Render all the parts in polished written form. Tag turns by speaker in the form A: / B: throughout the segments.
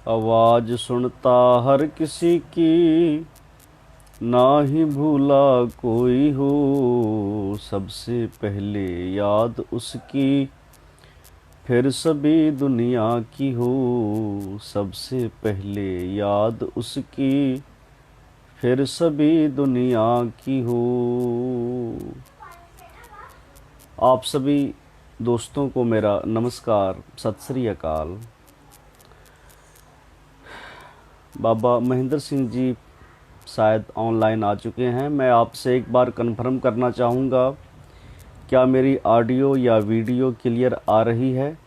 A: आवाज सुनता हर किसी की, ना ही भूला कोई हो। सबसे पहले याद उसकी, फिर सभी दुनिया की हो। सबसे पहले याद उसकी, फिर सभी दुनिया की हो। आप सभी दोस्तों को मेरा नमस्कार, सत श्री अकाल। बाबा महेंद्र सिंह जी शायद ऑनलाइन आ चुके हैं। मैं आपसे एक बार कन्फर्म करना चाहूँगा, क्या मेरी ऑडियो या वीडियो क्लियर आ रही है?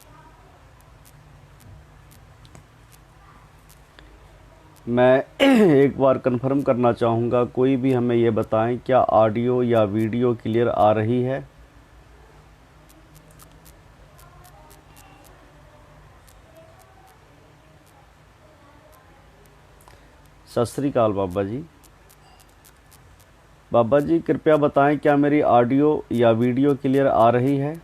A: मैं एक बार कन्फर्म करना चाहूँगा, कोई भी हमें ये बताएं क्या ऑडियो या वीडियो क्लियर आ रही है? सत श्री अकाल बाबा जी। बाबा जी कृपया बताएं क्या मेरी ऑडियो या वीडियो क्लियर आ रही है?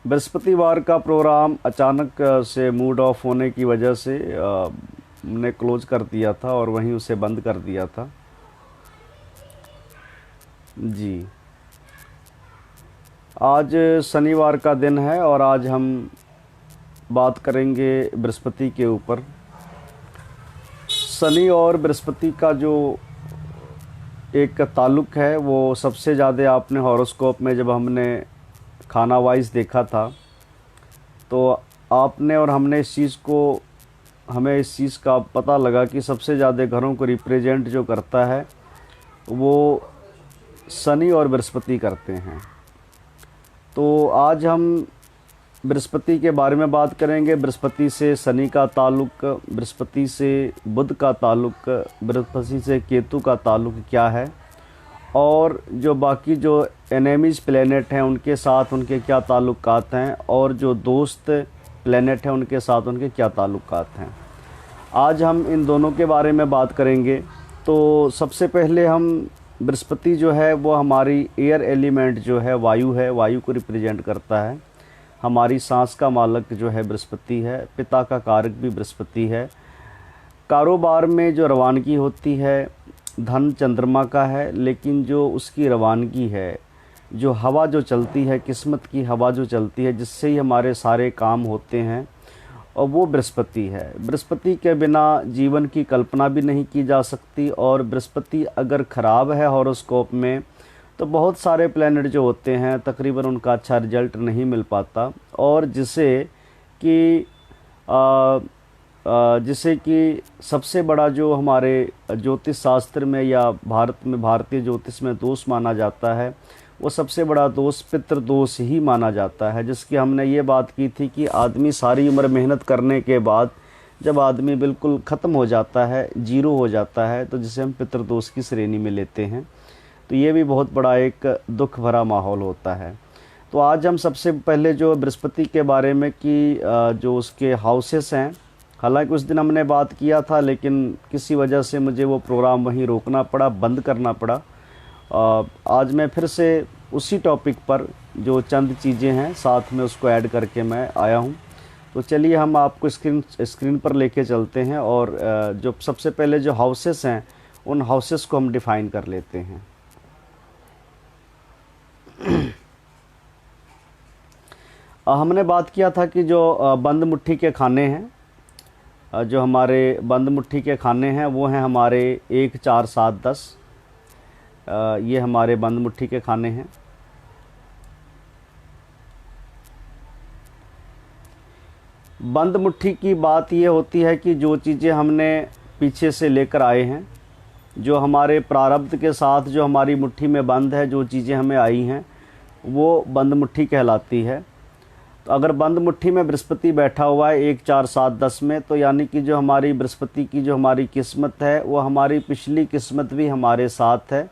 A: बृहस्पतिवार का प्रोग्राम अचानक से मूड ऑफ होने की वजह से हमने क्लोज कर दिया था और वहीं उसे बंद कर दिया था जी। आज शनिवार का दिन है और आज हम बात करेंगे बृहस्पति के ऊपर। शनि और बृहस्पति का जो एक ताल्लुक़ है वो सबसे ज़्यादा आपने हॉरोस्कोप में जब हमने खाना वाइज देखा था तो आपने और हमने इस चीज़ को, हमें इस चीज़ का पता लगा कि सबसे ज़्यादा घरों को रिप्रेजेंट जो करता है वो शनि और बृहस्पति करते हैं। तो आज हम बृहस्पति के बारे में बात करेंगे। बृहस्पति से शनि का ताल्लुक़, बृहस्पति से बुध का ताल्लुक़, बृहस्पति से केतु का ताल्लुक़ क्या है, और जो बाकी जो एनेमीज प्लेनेट हैं उनके साथ उनके क्या ताल्लुकात हैं, और जो दोस्त प्लेनेट हैं उनके साथ उनके क्या ताल्लुकात हैं। आज हम इन दोनों के बारे में बात करेंगे। तो सबसे पहले हम बृहस्पति जो है वो हमारी एयर एलिमेंट जो है वायु है, वायु को रिप्रेजेंट करता है। हमारी सांस का मालक जो है बृहस्पति है, पिता का कारक भी बृहस्पति है। कारोबार में जो रवानगी होती है धन चंद्रमा का है, लेकिन जो उसकी रवानगी है, जो हवा जो चलती है, किस्मत की हवा जो चलती है जिससे ही हमारे सारे काम होते हैं, और वो बृहस्पति है। बृहस्पति के बिना जीवन की कल्पना भी नहीं की जा सकती। और बृहस्पति अगर ख़राब है हॉरोस्कोप में तो बहुत सारे प्लैनेट जो होते हैं तकरीबन उनका अच्छा रिजल्ट नहीं मिल पाता। और जिसे कि सबसे बड़ा जो हमारे ज्योतिष शास्त्र में या भारत में भारतीय ज्योतिष में दोष माना जाता है, वो सबसे बड़ा दोष पितृदोष ही माना जाता है, जिसकी हमने ये बात की थी कि आदमी सारी उम्र मेहनत करने के बाद जब आदमी बिल्कुल ख़त्म हो जाता है, जीरो हो जाता है, तो जिसे हम पितृदोष की श्रेणी में लेते हैं। तो ये भी बहुत बड़ा एक दुख भरा माहौल होता है। तो आज हम सबसे पहले जो बृहस्पति के बारे में कि जो उसके हाउसेस हैं, हालांकि उस दिन हमने बात किया था लेकिन किसी वजह से मुझे वो प्रोग्राम वहीं रोकना पड़ा, बंद करना पड़ा। आज मैं फिर से उसी टॉपिक पर जो चंद चीज़ें हैं साथ में उसको ऐड करके मैं आया हूं। तो चलिए हम आपको स्क्रीन पर लेके चलते हैं और जो सबसे पहले जो हाउसेस हैं उन हाउसेस को हम डिफ़ाइन कर लेते हैं। हमने बात किया था कि जो बंद मुट्ठी के खाने हैं, जो हमारे बंद मुट्ठी के खाने हैं वो हैं हमारे 1, 4, 7, 10। ये हमारे बंद मुट्ठी के खाने हैं। बंद मुट्ठी की बात ये होती है कि जो चीज़ें हमने पीछे से लेकर आए हैं, जो हमारे प्रारब्ध के साथ जो हमारी मुट्ठी में बंद है, जो चीज़ें हमें आई हैं वो बंद मुट्ठी कहलाती है। तो अगर बंद मुट्ठी में बृहस्पति बैठा हुआ है 1, 4, 7, 10 में, तो यानी कि जो हमारी बृहस्पति की जो हमारी किस्मत है वो हमारी पिछली किस्मत भी हमारे साथ है,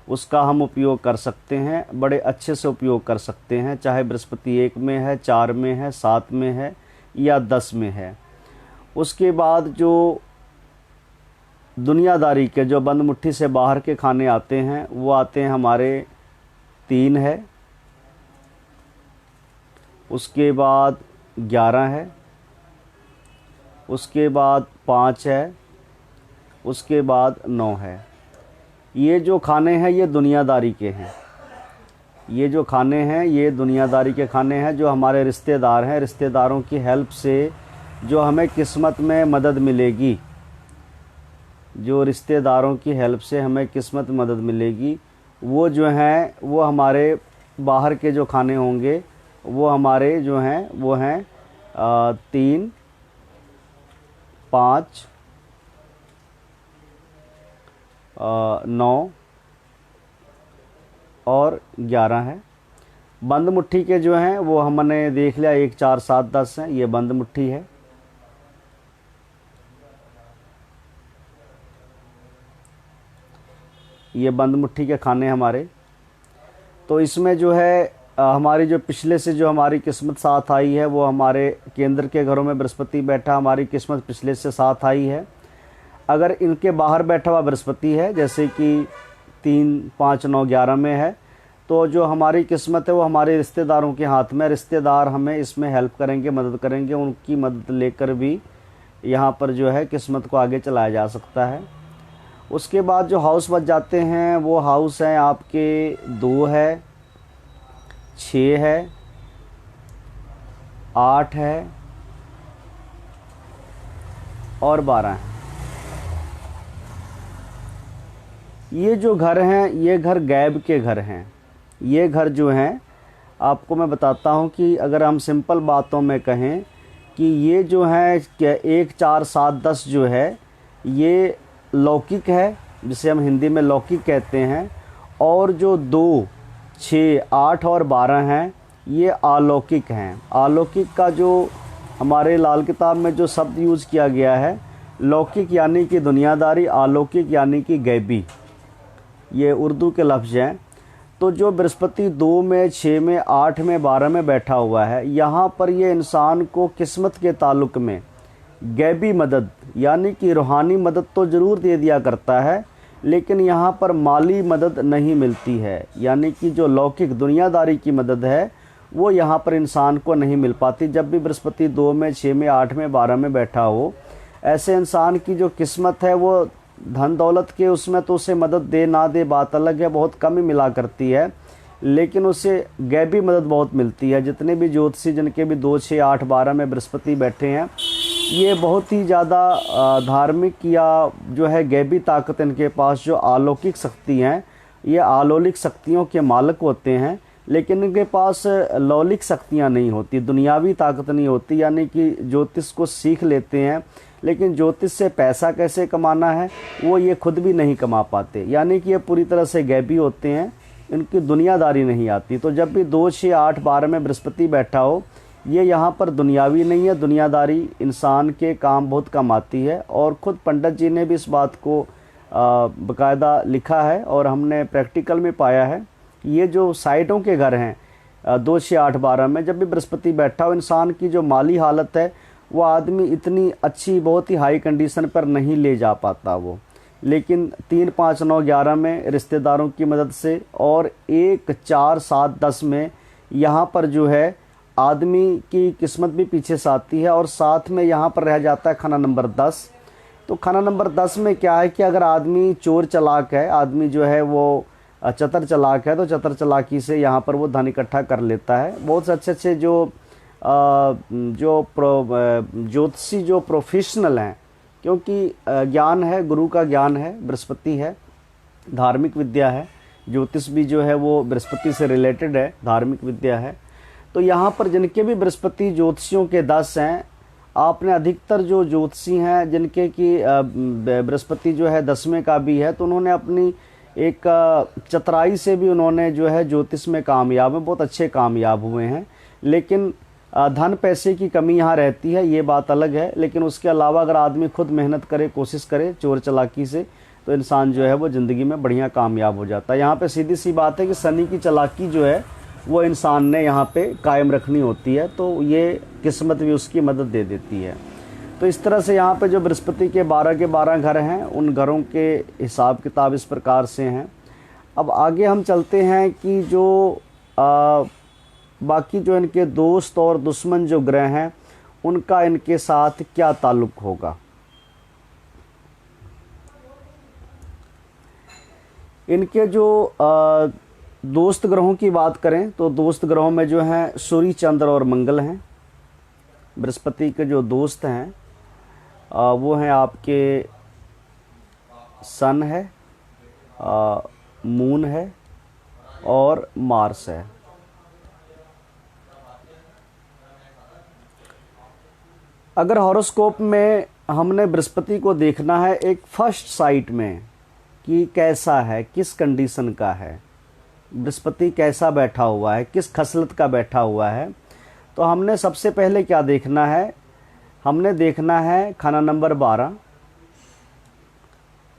A: उसका हम उपयोग कर सकते हैं, बड़े अच्छे से उपयोग कर सकते हैं, चाहे बृहस्पति 1 में है, 4 में है, 7 में है या 10 में है। उसके बाद जो दुनियादारी के जो बंद मुट्ठी से बाहर के खाने आते हैं वो आते हैं हमारे 3 है, उसके बाद 11 है, उसके बाद 5 है, उसके बाद 9 है। ये जो खाने हैं ये दुनियादारी के हैं। ये जो खाने हैं ये दुनियादारी के खाने हैं, जो हमारे रिश्तेदार हैं, रिश्तेदारों की हेल्प से जो हमें किस्मत में मदद मिलेगी, जो रिश्तेदारों की हेल्प से हमें किस्मत में मदद मिलेगी, वो जो हैं वो हमारे बाहर के जो खाने होंगे वो हमारे जो हैं वो हैं 3, 5, 9 और 11 है। बंद मुट्ठी के जो हैं वो हमने देख लिया 1, 4, 7, 10 हैं। ये बंद मुट्ठी है। ये बंद मुट्ठी के खाने हमारे। तो इसमें जो है हमारी जो पिछले से जो हमारी किस्मत साथ आई है वो हमारे केंद्र के घरों में बृहस्पति बैठा, हमारी किस्मत पिछले से साथ आई है। अगर इनके बाहर बैठा हुआ बृहस्पति है, जैसे कि 3, 5, 9, 11 में है, तो जो हमारी किस्मत है वो हमारे रिश्तेदारों के हाथ में। रिश्तेदार हमें इसमें हेल्प करेंगे, मदद करेंगे। उनकी मदद लेकर भी यहाँ पर जो है किस्मत को आगे चलाया जा सकता है। उसके बाद जो हाउस बच जाते हैं वो हाउस हैं आपके 2 है, 6 है, 8 है और 12 है। ये जो घर हैं ये घर गैब के घर हैं। ये घर जो हैं आपको मैं बताता हूँ कि अगर हम सिंपल बातों में कहें कि ये जो है 1, 4, 7, 10 जो है ये लौकिक है, जिसे हम हिंदी में लौकिक कहते हैं। और जो 2, 6, 8 और 12 हैं ये अलौकिक हैं। अलौकिक का जो हमारे लाल किताब में जो शब्द यूज़ किया गया है, लौकिक यानी कि दुनियादारी, अलौकिक यानी कि गैबी, ये उर्दू के लफ्ज़ हैं। तो जो बृहस्पति 2 में, 6 में, 8 में, 12 में बैठा हुआ है, यहाँ पर ये इंसान को किस्मत के ताल्लुक़ में गैबी मदद यानी कि रूहानी मदद तो ज़रूर दे दिया करता है, लेकिन यहाँ पर माली मदद नहीं मिलती है। यानी कि जो लौकिक दुनियादारी की मदद है वो यहाँ पर इंसान को नहीं मिल पाती। जब भी बृहस्पति 2 में, 6 में, 8 में, 12 में बैठा हो, ऐसे इंसान की जो किस्मत है वो धन दौलत के उसमें तो उसे मदद दे ना दे बात अलग है, बहुत कम ही मिला करती है, लेकिन उसे गैबी मदद बहुत मिलती है। जितने भी ज्योतिषी जिनके भी 2, 6, 8, 12 में बृहस्पति बैठे हैं, ये बहुत ही ज़्यादा धार्मिक या जो है गैबी ताकत इनके पास, जो अलौकिक शक्ति हैं, ये अलौकिक शक्तियों के मालिक होते हैं। लेकिन इनके पास लौकिक शक्तियाँ नहीं होती, दुनियावी ताकत नहीं होती। यानी कि ज्योतिष को सीख लेते हैं, लेकिन ज्योतिष से पैसा कैसे कमाना है वो ये खुद भी नहीं कमा पाते। यानी कि ये पूरी तरह से गैबी होते हैं, इनकी दुनियादारी नहीं आती। तो जब भी 2, 6, 8, 12 में बृहस्पति बैठा हो, ये यहाँ पर दुनियावी नहीं है। दुनियादारी इंसान के काम बहुत कम आती है। और ख़ुद पंडित जी ने भी इस बात को बाकायदा लिखा है और हमने प्रैक्टिकल में पाया है। ये जो साइडों के घर हैं 2, 6, 8, 12 में जब भी बृहस्पति बैठा हो, इंसान की जो माली हालत है वो आदमी इतनी अच्छी, बहुत ही हाई कंडीशन पर नहीं ले जा पाता वो। लेकिन 3, 5, 9, 11 में रिश्तेदारों की मदद से और 1, 4, 7, 10 में यहाँ पर जो है आदमी की किस्मत भी पीछे से आती है। और साथ में यहाँ पर रह जाता है खाना नंबर 10। तो खाना नंबर 10 में क्या है कि अगर आदमी चोर चालाक है, आदमी जो है वो चतर चालाक है, तो चतर चालाकी से यहाँ पर वो धन इकट्ठा कर लेता है। बहुत से अच्छे जो ज्योतिषी जो प्रोफेशनल हैं, क्योंकि ज्ञान है, गुरु का ज्ञान है, बृहस्पति है, धार्मिक विद्या है, ज्योतिष भी जो है वो बृहस्पति से रिलेटेड है, धार्मिक विद्या है। तो यहाँ पर जिनके भी बृहस्पति ज्योतिषियों के 10 हैं, आपने अधिकतर जो ज्योतिषी हैं जिनके कि बृहस्पति जो है 10वें का भी है, तो उन्होंने अपनी एक चतुराई से भी उन्होंने जो है ज्योतिष में कामयाब हैं, बहुत अच्छे कामयाब हुए हैं। लेकिन धन पैसे की कमी यहाँ रहती है, ये बात अलग है। लेकिन उसके अलावा अगर आदमी खुद मेहनत करे, कोशिश करे चोर चालाकी से, तो इंसान जो है वो ज़िंदगी में बढ़िया कामयाब हो जाता है। यहाँ पे सीधी सी बात है कि शनि की चालाकी जो है वो इंसान ने यहाँ पे कायम रखनी होती है, तो ये किस्मत भी उसकी मदद दे देती है। तो इस तरह से यहाँ पे जो बृहस्पति के 12 घर हैं, उन घरों के हिसाब किताब इस प्रकार से हैं। अब आगे हम चलते हैं कि जो बाकी जो इनके दोस्त और दुश्मन जो ग्रह हैं, उनका इनके साथ क्या ताल्लुक़ होगा। इनके जो दोस्त ग्रहों की बात करें तो दोस्त ग्रहों में जो हैं सूर्य, चंद्र और मंगल हैं। बृहस्पति के जो दोस्त हैं वो हैं आपके सन है, मून है और मार्स है। अगर हॉरोस्कोप में हमने बृहस्पति को देखना है एक फर्स्ट साइट में कि कैसा है, किस कंडीशन का है, बृहस्पति कैसा बैठा हुआ है, किस खसलत का बैठा हुआ है, तो हमने सबसे पहले क्या देखना है, हमने देखना है खाना नंबर 12।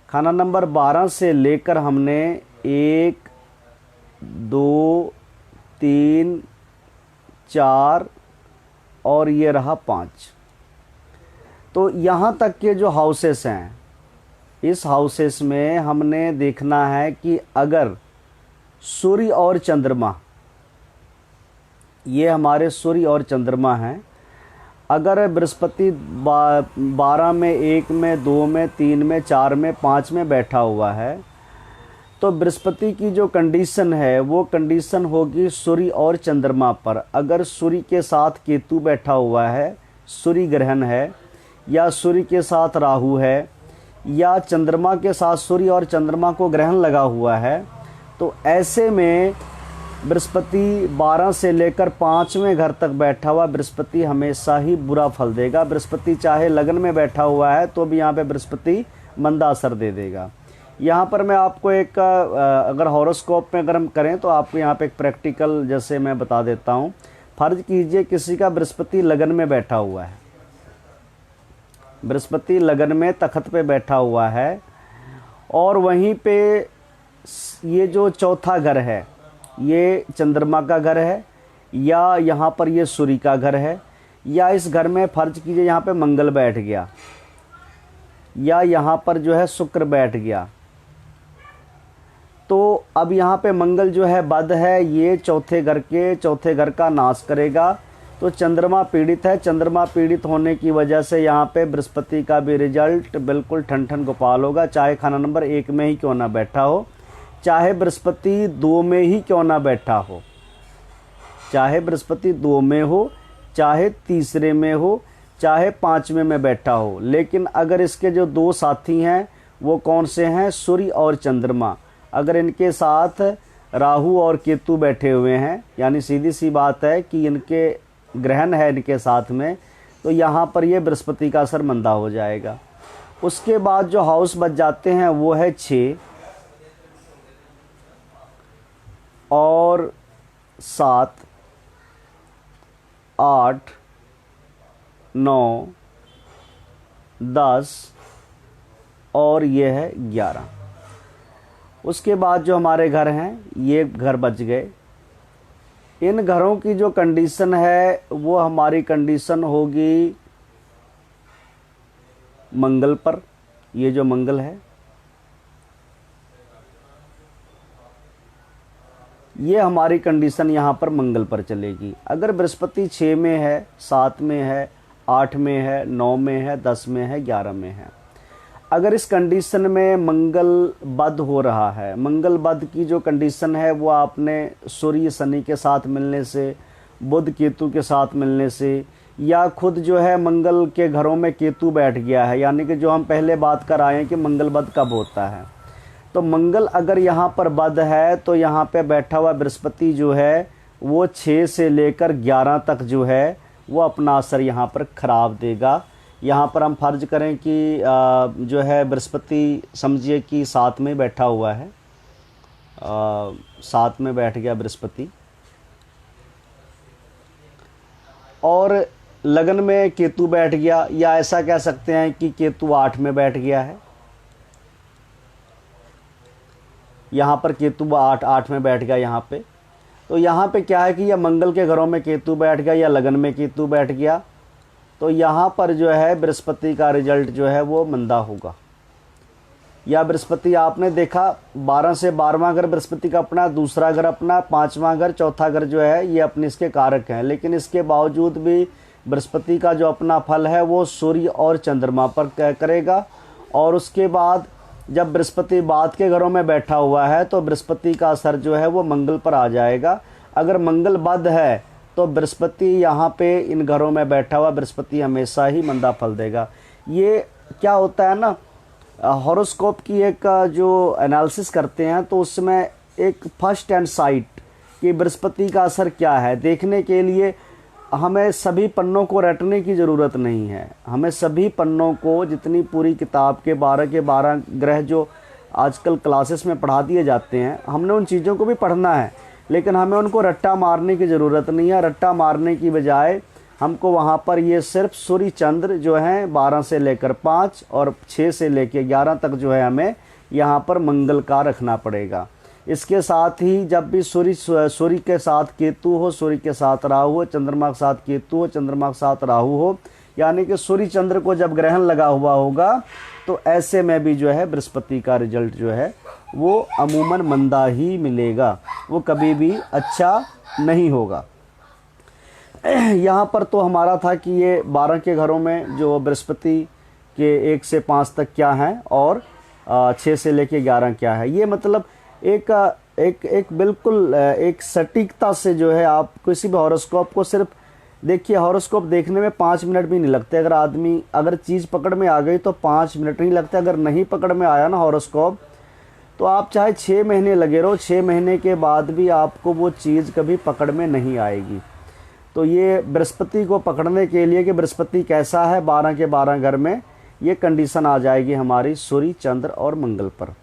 A: खाना नंबर 12 से लेकर हमने 1, 2, 3, 4 और ये रहा 5। तो यहाँ तक के जो हाउसेस हैं, इस हाउसेस में हमने देखना है कि अगर सूर्य और चंद्रमा, ये हमारे सूर्य और चंद्रमा हैं, अगर बृहस्पति 12 में, 1 में, 2 में, 3 में, 4 में, 5 में बैठा हुआ है, तो बृहस्पति की जो कंडीशन है वो कंडीशन होगी सूर्य और चंद्रमा पर। अगर सूर्य के साथ केतु बैठा हुआ है, सूर्य ग्रहण है, या सूर्य के साथ राहु है, या चंद्रमा के साथ सूर्य और चंद्रमा को ग्रहण लगा हुआ है, तो ऐसे में बृहस्पति 12 से लेकर 5वें घर तक बैठा हुआ बृहस्पति हमेशा ही बुरा फल देगा। बृहस्पति चाहे लगन में बैठा हुआ है तो भी यहाँ पे बृहस्पति मंदा असर दे देगा। यहाँ पर मैं आपको एक अगर हॉरोस्कोप में अगर हम करें तो आपको यहाँ पे एक प्रैक्टिकल जैसे मैं बता देता हूँ। फर्ज कीजिए किसी का बृहस्पति लगन में बैठा हुआ है, बृहस्पति लगन में तखत पे बैठा हुआ है, और वहीं पे ये जो चौथा घर है ये चंद्रमा का घर है, या यहाँ पर ये सूर्य का घर है, या इस घर में फर्ज कीजिए यहाँ पे मंगल बैठ गया, या यहाँ पर जो है शुक्र बैठ गया। तो अब यहाँ पे मंगल जो है बद है, ये चौथे घर का नाश करेगा। तो चंद्रमा पीड़ित है, चंद्रमा पीड़ित होने की वजह से यहाँ पे बृहस्पति का भी रिजल्ट बिल्कुल ठन ठन गोपाल होगा, चाहे खाना नंबर 1 में ही क्यों ना बैठा हो, चाहे बृहस्पति 2 में ही क्यों ना बैठा हो, चाहे बृहस्पति 2 में हो, चाहे तीसरे में हो, चाहे 5वें में बैठा हो। लेकिन अगर इसके जो 2 साथी हैं वो कौन से हैं, सूर्य और चंद्रमा, अगर इनके साथ राहु और केतु बैठे हुए हैं, यानी सीधी सी बात है कि इनके ग्रहण है इनके साथ में, तो यहाँ पर ये बृहस्पति का असर मंदा हो जाएगा। उसके बाद जो हाउस बच जाते हैं वो है 6 और 7, 8, 9, 10 और ये है 11। उसके बाद जो हमारे घर हैं ये घर बच गए। इन घरों की जो कंडीशन है वो हमारी कंडीशन होगी मंगल पर। ये जो मंगल है ये हमारी कंडीशन यहाँ पर मंगल पर चलेगी। अगर बृहस्पति 6 में है, 7 में है, 8 में है, 9 में है, 10 में है, 11 में है, अगर इस कंडीशन में मंगल बद हो रहा है, मंगल बद की जो कंडीशन है वो आपने सूर्य शनि के साथ मिलने से, बुध केतु के साथ मिलने से, या खुद जो है मंगल के घरों में केतु बैठ गया है, यानी कि जो हम पहले बात कर आए हैं कि मंगल बद कब होता है, तो मंगल अगर यहाँ पर बद है तो यहाँ पे बैठा हुआ बृहस्पति जो है वो 6 से लेकर 11 तक जो है वो अपना असर यहाँ पर ख़राब देगा। यहाँ पर हम फर्ज करें कि जो है बृहस्पति समझिए कि 7 में बैठा हुआ है, 7 में बैठ गया बृहस्पति, और लगन में केतु बैठ गया, या ऐसा कह सकते हैं कि केतु 8 में बैठ गया है। यहाँ पर केतु 8 में बैठ गया यहाँ पे, तो यहाँ पे क्या है कि या मंगल के घरों में केतु बैठ गया या लगन में केतु बैठ गया, तो यहाँ पर जो है बृहस्पति का रिजल्ट जो है वो मंदा होगा। या बृहस्पति आपने देखा 12 से 12वां घर बृहस्पति का अपना, दूसरा घर अपना, 5वां घर, चौथा घर जो है ये अपने इसके कारक हैं। लेकिन इसके बावजूद भी बृहस्पति का जो अपना फल है वो सूर्य और चंद्रमा पर करेगा। और उसके बाद जब बृहस्पति बाद के घरों में बैठा हुआ है तो बृहस्पति का असर जो है वो मंगल पर आ जाएगा। अगर मंगल बद है तो बृहस्पति यहाँ पे इन घरों में बैठा हुआ बृहस्पति हमेशा ही मंदा फल देगा। ये क्या होता है ना, हॉरोस्कोप की एक जो एनालिसिस करते हैं तो उसमें एक फर्स्ट एंड साइट कि बृहस्पति का असर क्या है देखने के लिए हमें सभी पन्नों को रटने की ज़रूरत नहीं है। हमें सभी पन्नों को, जितनी पूरी किताब के 12 ग्रह जो आजकल क्लासेस में पढ़ा दिए जाते हैं, हमने उन चीज़ों को भी पढ़ना है, लेकिन हमें उनको रट्टा मारने की ज़रूरत नहीं है। रट्टा मारने की बजाय हमको वहाँ पर ये सिर्फ सूर्य चंद्र जो हैं 12 से लेकर 5 और 6 से लेकर 11 तक जो है हमें यहाँ पर मंगल का रखना पड़ेगा। इसके साथ ही जब भी सूर्य के साथ केतु हो, सूर्य के साथ राहु हो, चंद्रमा के साथ केतु हो, चंद्रमा के साथ राहु हो, यानी कि सूर्य चंद्र को जब ग्रहण लगा हुआ होगा तो ऐसे में भी जो है बृहस्पति का रिजल्ट जो है वो अमूमन मंदा ही मिलेगा, वो कभी भी अच्छा नहीं होगा। यहाँ पर तो हमारा था कि ये 12 के घरों में जो बृहस्पति के 1 से 5 तक क्या हैं और 6 से लेके 11 क्या है। ये मतलब एक बिल्कुल एक सटीकता से जो है आप किसी भी हॉरोस्कोप को सिर्फ देखिए। हॉरोस्कोप देखने में 5 मिनट भी नहीं लगते। अगर चीज़ पकड़ में आ गई तो 5 मिनट नहीं लगते। अगर नहीं पकड़ में आया ना हॉरोस्कोप तो आप चाहे 6 महीने लगे रहो, 6 महीने के बाद भी आपको वो चीज़ कभी पकड़ में नहीं आएगी। तो ये बृहस्पति को पकड़ने के लिए कि बृहस्पति कैसा है 12 के 12 घर में, ये कंडीशन आ जाएगी हमारी सूर्य, चंद्र और मंगल पर।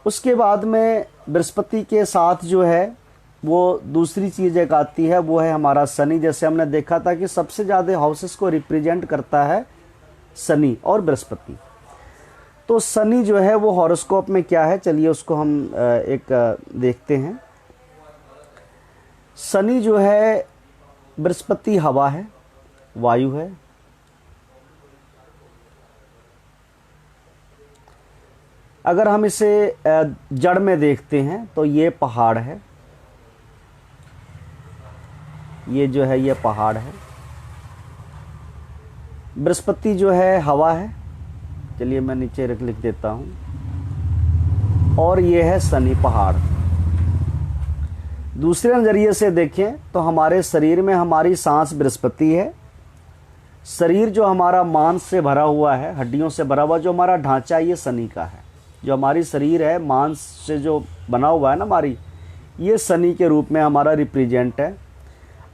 A: उसके बाद में बृहस्पति के साथ जो है वो दूसरी चीज़ एक आती है, वो है हमारा शनि। जैसे हमने देखा था कि सबसे ज़्यादा हाउसेस को रिप्रेजेंट करता है शनि और बृहस्पति। तो शनि जो है वो हॉरोस्कोप में क्या है, चलिए उसको हम एक देखते हैं। शनि जो है, बृहस्पति हवा है, वायु है। अगर हम इसे जड़ में देखते हैं तो ये पहाड़ है, ये जो है ये पहाड़ है। बृहस्पति जो है हवा है, चलिए मैं नीचे लिख देता हूँ, और ये है शनि पहाड़। दूसरे नज़रिए से देखें तो हमारे शरीर में हमारी सांस बृहस्पति है। शरीर जो हमारा मांस से भरा हुआ है, हड्डियों से भरा हुआ जो हमारा ढांचा है, ये शनि का है। जो हमारी शरीर है मांस से जो बना हुआ है ना हमारी, ये शनि के रूप में हमारा रिप्रेजेंट है।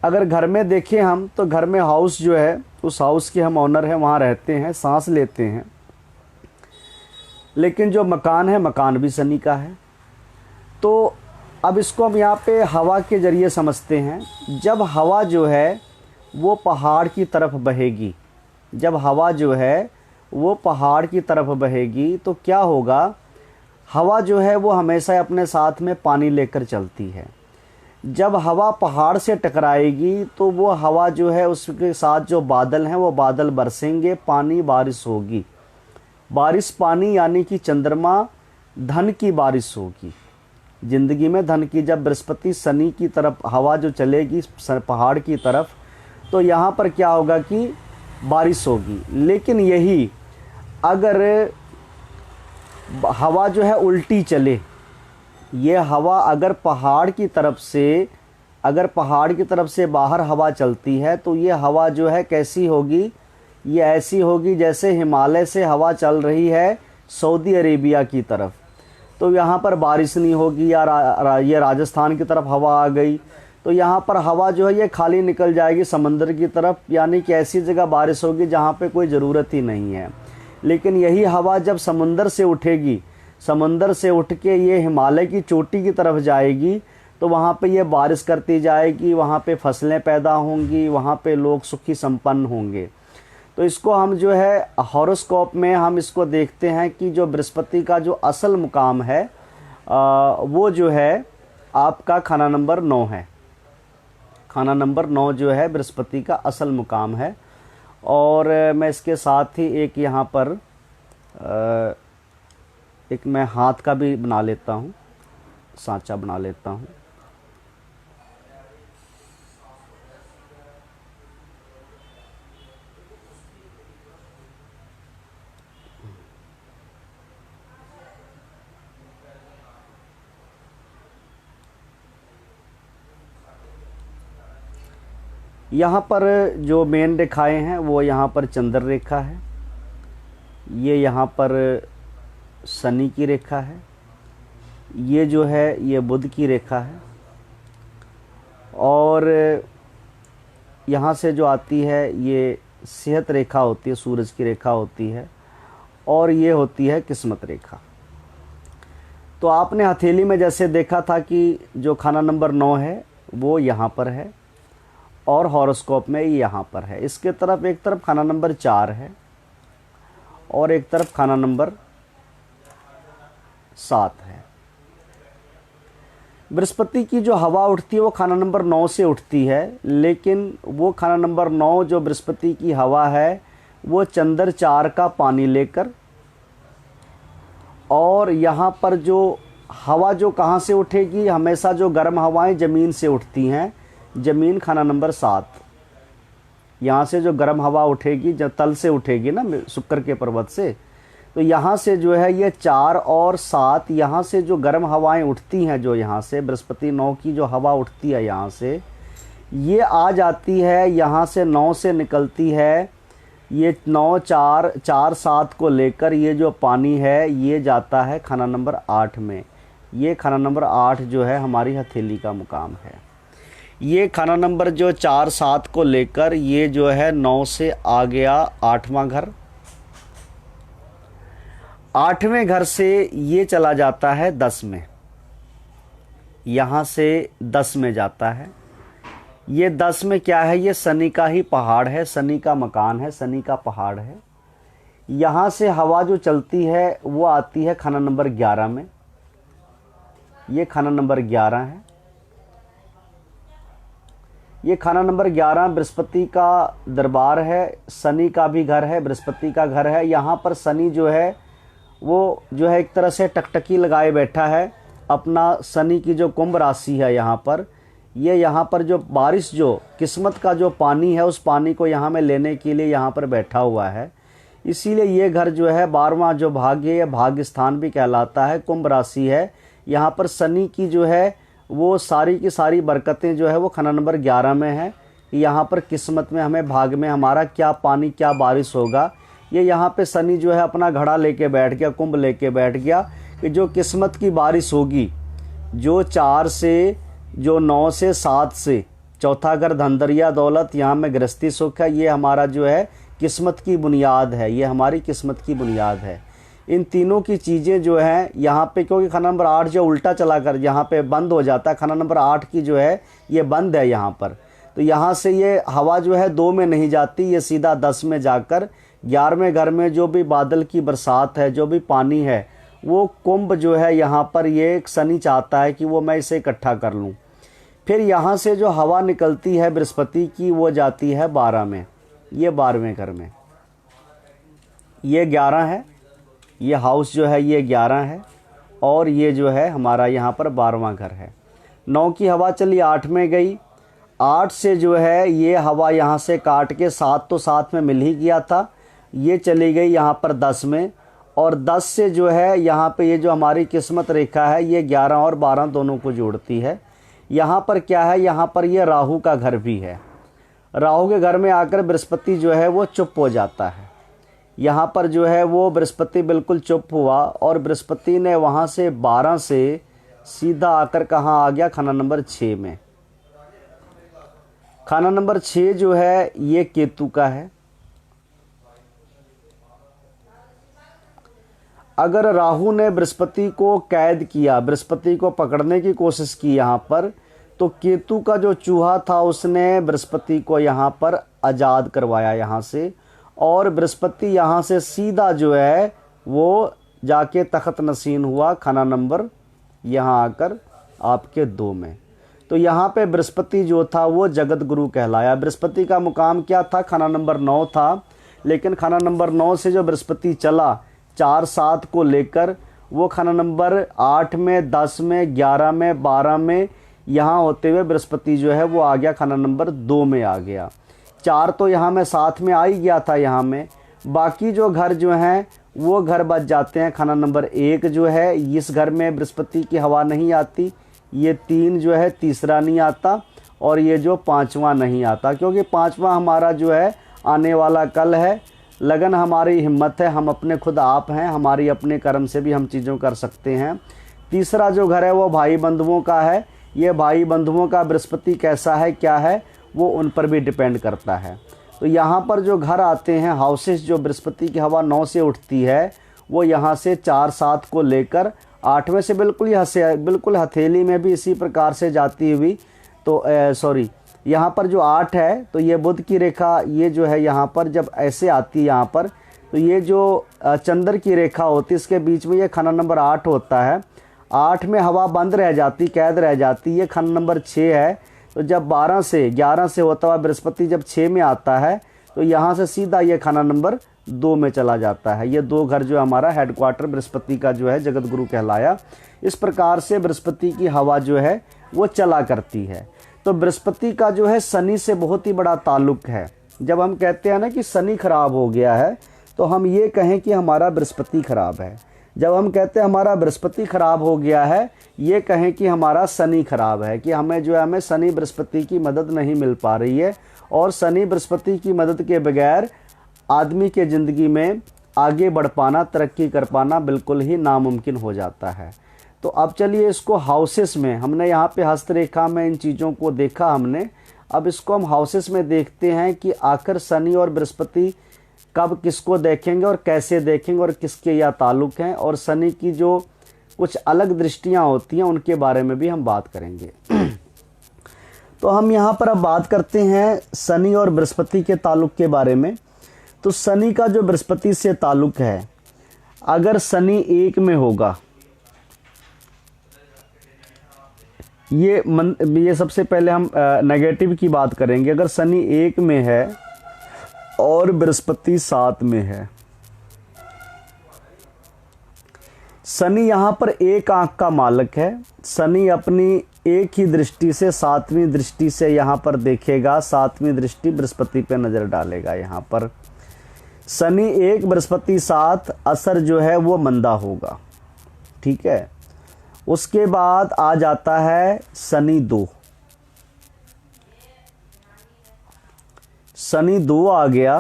A: अगर घर में देखें हम तो घर में हाउस जो है, उस हाउस के हम ऑनर हैं, वहाँ रहते हैं, सांस लेते हैं। लेकिन जो मकान है, मकान भी शनि का है। तो अब इसको हम यहाँ पे हवा के ज़रिए समझते हैं। जब हवा जो है वो पहाड़ की तरफ बहेगी, जब हवा जो है वो पहाड़ की तरफ बहेगी तो क्या होगा, हवा जो है वो हमेशा अपने साथ में पानी लेकर चलती है। जब हवा पहाड़ से टकराएगी तो वो हवा जो है उसके साथ जो बादल हैं वो बादल बरसेंगे, पानी बारिश होगी। बारिश पानी यानी कि चंद्रमा, धन की बारिश होगी ज़िंदगी में, धन की। जब बृहस्पति शनि की तरफ हवा जो चलेगी पहाड़ की तरफ तो यहाँ पर क्या होगा कि बारिश होगी। लेकिन यही अगर हवा जो है उल्टी चले, ये हवा अगर पहाड़ की तरफ से बाहर हवा चलती है तो ये हवा जो है कैसी होगी, ये ऐसी होगी जैसे हिमालय से हवा चल रही है सऊदी अरेबिया की तरफ। तो यहाँ पर बारिश नहीं होगी। या ये राजस्थान की तरफ हवा आ गई तो यहाँ पर हवा जो है ये खाली निकल जाएगी समंदर की तरफ, यानी कि ऐसी जगह बारिश होगी जहाँ पे कोई ज़रूरत ही नहीं है। लेकिन यही हवा जब समंदर से उठेगी, समंदर से उठ के ये हिमालय की चोटी की तरफ जाएगी तो वहाँ पे ये बारिश करती जाएगी, वहाँ पे फसलें पैदा होंगी, वहाँ पे लोग सुखी संपन्न होंगे। तो इसको हम जो है हॉरोस्कोप में हम इसको देखते हैं कि जो बृहस्पति का जो असल मुकाम है वो जो है आपका खाना नंबर 9 है। खाना नंबर 9 जो है बृहस्पति का असल मुकाम है। और मैं इसके साथ ही एक यहाँ पर एक मैं हाथ का भी बना लेता हूँ, सांचा बना लेता हूँ। यहाँ पर जो मेन रेखाएं हैं वो यहाँ पर चंद्र रेखा है, ये यहाँ पर शनि की रेखा है, ये जो है ये बुध की रेखा है, और यहाँ से जो आती है ये सेहत रेखा होती है, सूरज की रेखा होती है, और ये होती है किस्मत रेखा। तो आपने हथेली में जैसे देखा था कि जो खाना नंबर 9 है वो यहाँ पर है और हॉरोस्कोप में यहाँ पर है। इसके तरफ एक तरफ खाना नंबर 4 है और एक तरफ खाना नंबर 7 है। बृहस्पति की जो हवा उठती है वो खाना नंबर 9 से उठती है, लेकिन वो खाना नंबर 9 जो बृहस्पति की हवा है वो चंद्र 4 का पानी लेकर, और यहाँ पर जो हवा जो कहाँ से उठेगी, हमेशा जो गर्म हवाएं ज़मीन से उठती हैं, ज़मीन खाना नंबर 7, यहाँ से जो गर्म हवा उठेगी जब तल से उठेगी ना शुक्र के पर्वत से, तो यहाँ से जो है ये 4 और 7, यहाँ से जो गर्म हवाएं उठती हैं, जो यहाँ से बृहस्पति 9 की जो हवा उठती है यहाँ से, ये आ जाती है यहाँ से 9 से निकलती है, ये 9 4 4 7 को लेकर ये जो पानी है ये जाता है खाना नंबर 8 में। ये खाना नंबर 8 जो है हमारी हथेली का मुकाम है। ये खाना नंबर जो 4 7 को लेकर ये जो है 9 से आ गया 8वां घर, 8वें घर से ये चला जाता है 10 में, यहाँ से 10 में जाता है। ये 10 में क्या है, ये शनि का ही पहाड़ है, शनि का मकान है, शनि का पहाड़ है। यहाँ से हवा जो चलती है वो आती है खाना नंबर 11 में, ये खाना नंबर 11 है। ये खाना नंबर 11 बृहस्पति का दरबार है, शनि का भी घर है, बृहस्पति का घर है। यहाँ पर शनि जो है वो जो है एक तरह से टकटकी लगाए बैठा है, अपना शनि की जो कुंभ राशि है यहाँ पर, ये यहाँ पर जो बारिश जो किस्मत का जो पानी है उस पानी को यहाँ में लेने के लिए यहाँ पर बैठा हुआ है। इसीलिए ये घर जो है 12वां जो भाग्य या भाग्य स्थान भी कहलाता है, कुंभ राशि है। यहाँ पर शनि की जो है वो सारी की सारी बरकतें जो है वो खाना नंबर 11 में है। यहाँ पर किस्मत में हमें भाग में हमारा क्या पानी क्या बारिश होगा, ये यहाँ पे शनि जो है अपना घड़ा लेके बैठ गया, कुंभ लेके बैठ गया कि जो किस्मत की बारिश होगी, जो 4 से जो 9 से 7 से चौथा घर धनदरिया दौलत, यहाँ में गृहस्थी सुख है, ये हमारा जो है किस्मत की बुनियाद है, ये हमारी किस्मत की बुनियाद है। इन तीनों की चीज़ें जो हैं यहाँ पे, क्योंकि खाना नंबर 8 जो उल्टा चला कर यहाँ पे बंद हो जाता है, खाना नंबर 8 की जो है ये बंद है यहाँ पर, तो यहाँ से ये हवा जो है 2 में नहीं जाती, ये सीधा 10 में जाकर 11वें घर में जो भी बादल की बरसात है, जो भी पानी है, वो कुंभ जो है यहाँ पर ये शनि चाहता है कि वो मैं इसे इकट्ठा कर लूँ। फिर यहाँ से जो हवा निकलती है बृहस्पति की वो जाती है 12 में, ये 12वें घर में, ये 11 है, ये हाउस जो है ये 11 है, और ये जो है हमारा यहाँ पर 12वां घर है। 9 की हवा चली 8 में गई, 8 से जो है ये हवा यहाँ से काट के 7 तो 7 में मिल ही गया था, ये चली गई यहाँ पर 10 में, और 10 से जो है यहाँ पे ये जो हमारी किस्मत रेखा है ये 11 और 12 दोनों को जोड़ती है। यहाँ पर क्या है, यहाँ पर ये राहु का घर भी है। राहु के घर में आकर बृहस्पति जो है वो चुप हो जाता है। यहाँ पर जो है वो बृहस्पति बिल्कुल चुप हुआ, और बृहस्पति ने वहाँ से 12 से सीधा आकर कहाँ आ गया, खाना नंबर 6 में। खाना नंबर 6 जो है ये केतु का है। अगर राहु ने बृहस्पति को कैद किया, बृहस्पति को पकड़ने की कोशिश की यहाँ पर, तो केतु का जो चूहा था उसने बृहस्पति को यहाँ पर आज़ाद करवाया यहाँ से, और बृहस्पति यहाँ से सीधा जो है वो जाके तख्त नशीन हुआ खाना नंबर यहाँ आकर आपके 2 में। तो यहाँ पे बृहस्पति जो था वो जगत गुरु कहलाया। बृहस्पति का मुकाम क्या था? खाना नंबर 9 था, लेकिन खाना नंबर 9 से जो बृहस्पति चला 4 7 को लेकर, वो खाना नंबर 8 में, 10 में, 11 में, 12 में यहाँ होते हुए बृहस्पति जो है वो आ गया खाना नंबर 2 में आ गया। 4 तो यहाँ में साथ में आ ही गया था यहाँ में। बाकी जो घर जो हैं वो घर बच जाते हैं। खाना नंबर 1 जो है, इस घर में बृहस्पति की हवा नहीं आती। ये 3 जो है, तीसरा नहीं आता, और ये जो 5वां नहीं आता, क्योंकि 5वां हमारा जो है आने वाला कल है। लगन हमारी हिम्मत है, हम अपने खुद आप हैं, हमारी अपने कर्म से भी हम चीज़ों कर सकते हैं। तीसरा जो घर है वो भाई बंधुओं का है। ये भाई बंधुओं का बृहस्पति कैसा है, क्या है, वो उन पर भी डिपेंड करता है। तो यहाँ पर जो घर आते हैं, हाउसेस, जो बृहस्पति की हवा 9 से उठती है, वो यहाँ से 4 7 को लेकर 8वें से बिल्कुल हथेली में भी इसी प्रकार से जाती हुई, तो यहाँ पर जो 8 है, तो ये बुध की रेखा, ये जो है यहाँ पर जब ऐसे आती है यहाँ पर, तो ये जो चंद्र की रेखा होती है, इसके बीच में ये खाना नंबर 8 होता है। 8 में हवा बंद रह जाती, कैद रह जाती। ये खाना नंबर 6 है। तो जब 11 से होता हुआ बृहस्पति जब 6 में आता है, तो यहाँ से सीधा ये खाना नंबर 2 में चला जाता है। ये 2 घर जो हमारा हेडक्वार्टर बृहस्पति का जो है जगत गुरु कहलाया। इस प्रकार से बृहस्पति की हवा जो है वो चला करती है। तो बृहस्पति का जो है शनि से बहुत ही बड़ा ताल्लुक है। जब हम कहते हैं ना कि शनि खराब हो गया है, तो हम ये कहें कि हमारा बृहस्पति खराब है। जब हम कहते हैं हमारा बृहस्पति खराब हो गया है, ये कहें कि हमारा शनि खराब है, कि हमें जो है हमें शनि बृहस्पति की मदद नहीं मिल पा रही है। और शनि बृहस्पति की मदद के बगैर आदमी के ज़िंदगी में आगे बढ़ पाना, तरक्की कर पाना बिल्कुल ही नामुमकिन हो जाता है। तो अब चलिए इसको हाउसेस में, हमने यहाँ पे हस्तरेखा में इन चीज़ों को देखा हमने, अब इसको हम हाउसेस में देखते हैं कि आखिर शनि और बृहस्पति कब किसको देखेंगे और कैसे देखेंगे और किसके या ताल्लुक़ हैं, और शनि की जो कुछ अलग दृष्टियाँ होती हैं उनके बारे में भी हम बात करेंगे। तो हम यहाँ पर अब बात करते हैं शनि और बृहस्पति के ताल्लुक़ के बारे में। तो शनि का जो बृहस्पति से ताल्लुक़ है, अगर शनि 1 में होगा, ये सबसे पहले हम नेगेटिव की बात करेंगे। अगर शनि 1 में है और बृहस्पति 7 में है, शनि यहाँ पर एक आंख का मालिक है। शनि अपनी एक ही दृष्टि से 7वीं दृष्टि से यहाँ पर देखेगा, 7वीं दृष्टि बृहस्पति पे नज़र डालेगा। यहाँ पर शनि 1 बृहस्पति 7, असर जो है वो मंदा होगा, ठीक है। उसके बाद आ जाता है शनि 2। शनि 2 आ गया।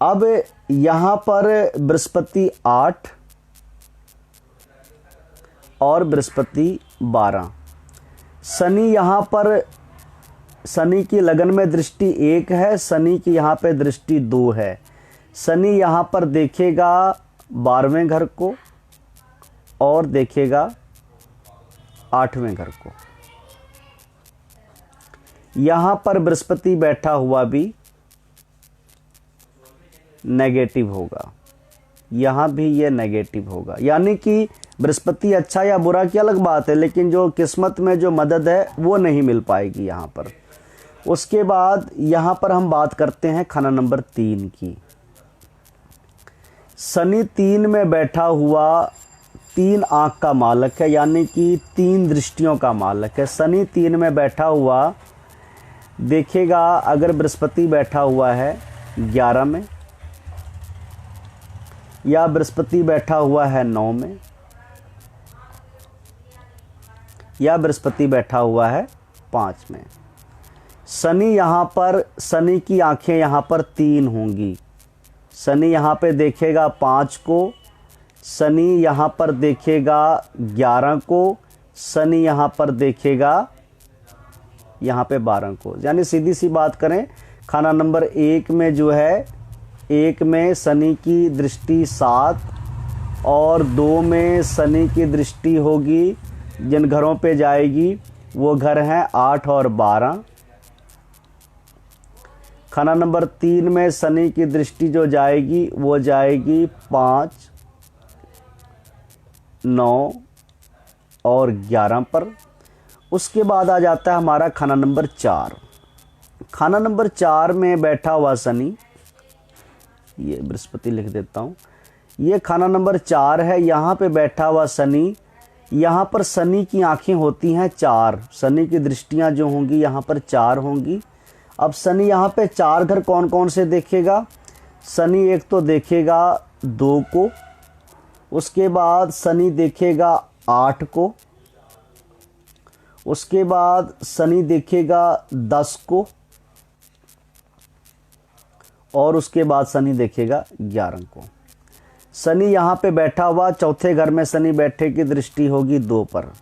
A: अब यहाँ पर बृहस्पति 8 और बृहस्पति 12। शनि यहाँ पर, शनि की लगन में दृष्टि 1 है, शनि की यहाँ पे दृष्टि 2 है। शनि यहाँ पर देखेगा 12वें घर को और देखेगा 8वें घर को। यहाँ पर बृहस्पति बैठा हुआ भी नेगेटिव होगा, यहाँ भी ये नेगेटिव होगा। यानी कि बृहस्पति अच्छा या बुरा की अलग बात है, लेकिन जो किस्मत में जो मदद है वो नहीं मिल पाएगी यहाँ पर। उसके बाद यहाँ पर हम बात करते हैं खाना नंबर 3 की। शनि 3 में बैठा हुआ 3 आँख का मालिक है, यानी कि 3 दृष्टियों का मालिक है। शनि 3 में बैठा हुआ देखेगा, अगर बृहस्पति बैठा हुआ है 11 में, या बृहस्पति बैठा हुआ है 9 में, या बृहस्पति बैठा हुआ है 5 में। शनि यहाँ पर, शनि की आंखें यहाँ पर 3 होंगी। शनि यहाँ पे देखेगा 5 को, शनि यहाँ पर देखेगा 11 को, शनि यहाँ पर देखेगा यहाँ पे 12 को। यानी सीधी सी बात करें, खाना नंबर 1 में जो है, 1 में शनि की दृष्टि 7 और 2 में शनि की दृष्टि होगी। जिन घरों पे जाएगी वो घर हैं 8 और 12। खाना नंबर 3 में शनि की दृष्टि जो जाएगी वो जाएगी 5, 9 और 11 पर। उसके बाद आ जाता है हमारा खाना नंबर 4। खाना नंबर 4 में बैठा हुआ शनि, ये बृहस्पति लिख देता हूँ, ये खाना नंबर 4 है। यहाँ पे बैठा हुआ शनि, यहाँ पर शनि की आंखें होती हैं 4, शनि की दृष्टियाँ जो होंगी यहाँ पर 4 होंगी। अब शनि यहाँ पे 4 घर कौन कौन से देखेगा? शनि एक तो देखेगा 2 को, उसके बाद शनि देखेगा 8 को, उसके बाद शनि देखेगा 10 को, और उसके बाद शनि देखेगा 11 को। शनि यहाँ पे बैठा हुआ, चौथे घर में शनि बैठे की दृष्टि होगी 2 पर।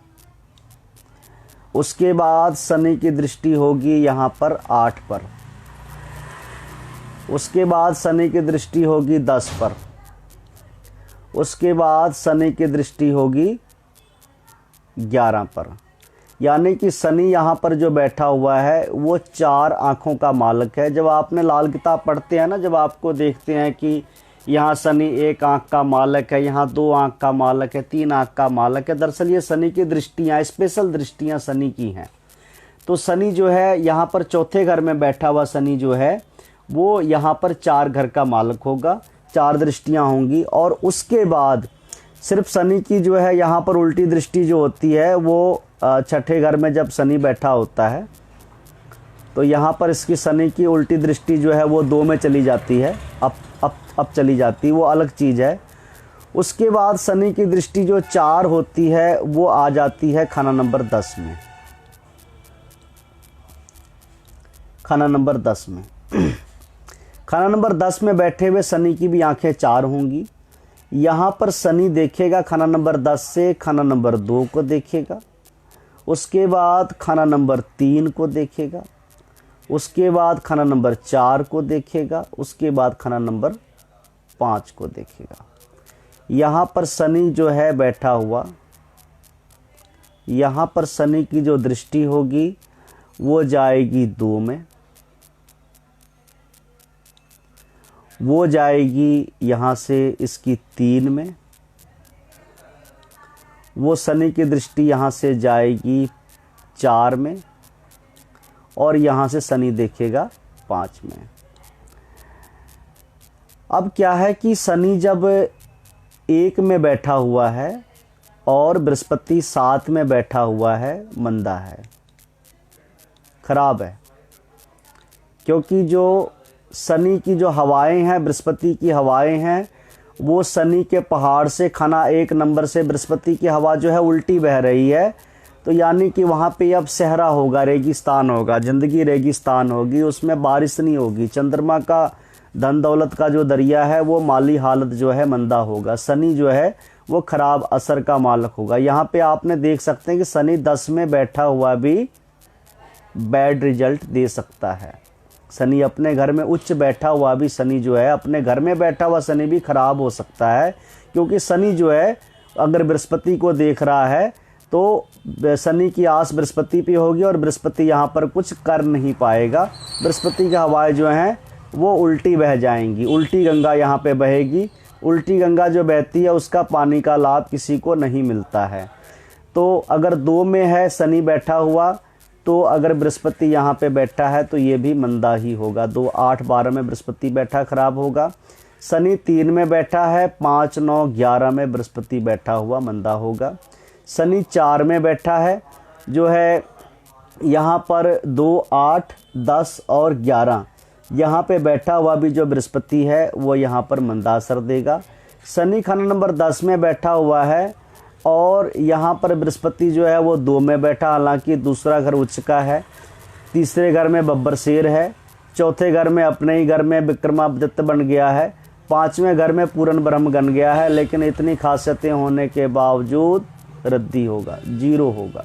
A: उसके बाद शनि की दृष्टि होगी यहाँ पर 8 पर। उसके बाद शनि की दृष्टि होगी 10 पर। उसके बाद शनि की दृष्टि होगी 11 पर। यानी कि शनि यहाँ पर जो बैठा हुआ है वो 4 आँखों का मालिक है। जब आपने लाल किताब पढ़ते हैं ना, जब आपको देखते हैं कि यहाँ शनि 1 आँख का मालिक है, यहाँ 2 आँख का मालिक है, 3 आँख का मालिक है, दरअसल ये शनि की दृष्टियाँ, स्पेशल दृष्टियाँ शनि की हैं। तो शनि जो है यहाँ पर चौथे घर में बैठा हुआ शनि जो है वो यहाँ पर 4 घर का मालिक होगा, 4 दृष्टियाँ होंगी। और उसके बाद सिर्फ शनि की जो है यहाँ पर उल्टी दृष्टि जो होती है वो छठे घर में जब शनि बैठा होता है तो यहाँ पर इसकी शनि की उल्टी दृष्टि जो है वो 2 में चली जाती है, अब चली जाती है, वो अलग चीज़ है। उसके बाद शनि की दृष्टि जो 4 होती है वो आ जाती है खाना नंबर 10 में। खाना नंबर 10 में खाना नंबर 10 में बैठे हुए शनि की भी आंखें 4 होंगी। यहाँ पर शनि देखेगा खाना नंबर 10 से खाना नंबर 2 को देखेगा, उसके बाद खाना नंबर 3 को देखेगा, उसके बाद खाना नंबर 4 को देखेगा, उसके बाद खाना नंबर 5 को देखेगा। यहाँ पर शनि जो है बैठा हुआ, यहाँ पर शनि की जो दृष्टि होगी वो जाएगी 2 में, वो जाएगी यहाँ से इसकी 3 में, वो शनि की दृष्टि यहाँ से जाएगी 4 में, और यहाँ से शनि देखेगा 5 में। अब क्या है कि शनि जब 1 में बैठा हुआ है और बृहस्पति 7 में बैठा हुआ है, मंदा है, खराब है। क्योंकि जो शनि की जो हवाएं हैं, बृहस्पति की हवाएं हैं, वो शनि के पहाड़ से खाना 1 नंबर से बृहस्पति की हवा जो है उल्टी बह रही है। तो यानी कि वहाँ पे अब सहरा होगा, रेगिस्तान होगा, ज़िंदगी रेगिस्तान होगी, उसमें बारिश नहीं होगी। चंद्रमा का धन दौलत का जो दरिया है वो माली हालत जो है मंदा होगा। शनि जो है वो खराब असर का मालिक होगा। यहाँ पे आपने देख सकते हैं कि शनि 10 में बैठा हुआ भी बैड रिजल्ट दे सकता है। शनि अपने घर में उच्च बैठा हुआ भी शनि जो है, अपने घर में बैठा हुआ शनि भी खराब हो सकता है। क्योंकि शनि जो है अगर बृहस्पति को देख रहा है तो शनि की आस बृहस्पति पे होगी और बृहस्पति यहाँ पर कुछ कर नहीं पाएगा। बृहस्पति की हवाएं जो हैं वो उल्टी बह जाएंगी, उल्टी गंगा यहाँ पे बहेगी। उल्टी गंगा जो बहती है उसका पानी का लाभ किसी को नहीं मिलता है। तो अगर 2 में है शनि बैठा हुआ, तो अगर बृहस्पति यहाँ पे बैठा है तो ये भी मंदा ही होगा। 2, 8, 12 में बृहस्पति बैठा खराब होगा। शनि 3 में बैठा है, 5, 9, 11 में बृहस्पति बैठा हुआ मंदा होगा। शनि 4 में बैठा है जो है यहाँ पर 2, 8, 10 और 11 यहाँ पे बैठा हुआ भी जो बृहस्पति है वो यहाँ पर मंदा असर देगा। शनि खाना नंबर 10 में बैठा हुआ है और यहाँ पर बृहस्पति जो है वो 2 में बैठा, हालांकि दूसरा घर उच्च का है, तीसरे घर में बब्बर शेर है, चौथे घर में अपने ही घर में विक्रमादित्य बन गया है, 5वें घर में पूर्ण ब्रह्म बन गया है। लेकिन इतनी खासियतें होने के बावजूद रद्दी होगा, 0 होगा।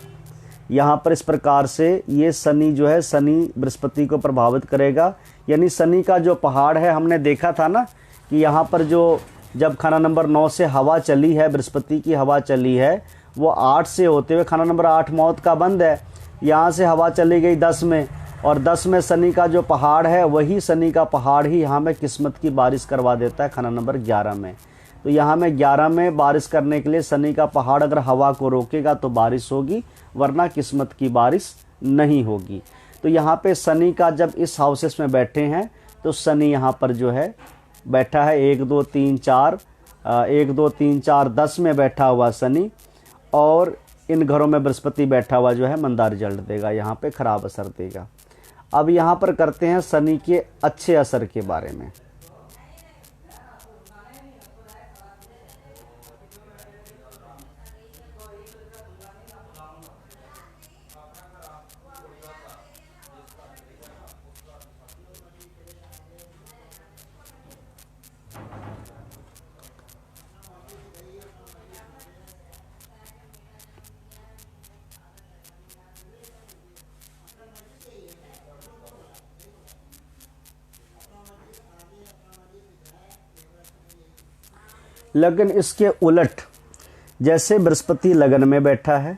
A: यहाँ पर इस प्रकार से ये शनि जो है, शनि बृहस्पति को प्रभावित करेगा। यानी शनि का जो पहाड़ है, हमने देखा था ना कि यहाँ पर जो जब खाना नंबर 9 से हवा चली है, बृहस्पति की हवा चली है, वो 8 से होते हुए खाना नंबर 8 मौत का बंद है, यहाँ से हवा चली गई 10 में, और 10 में शनि का जो पहाड़ है वही शनि का पहाड़ ही यहाँ में किस्मत की बारिश करवा देता है खाना नंबर 11 में। तो यहाँ में 11 में बारिश करने के लिए शनि का पहाड़ अगर हवा को रोकेगा तो बारिश होगी, वरना किस्मत की बारिश नहीं होगी। तो यहाँ पे शनि का जब इस हाउसेस में बैठे हैं तो शनि यहाँ पर जो है बैठा है 1 2 3 4 1 2 3 4 10 में बैठा हुआ शनि, और इन घरों में बृहस्पति बैठा हुआ जो है मंदा रिजल्ट देगा, यहाँ पे खराब असर देगा। अब यहाँ पर करते हैं शनि के अच्छे असर के बारे में। लेकिन इसके उलट, जैसे बृहस्पति लगन में बैठा है,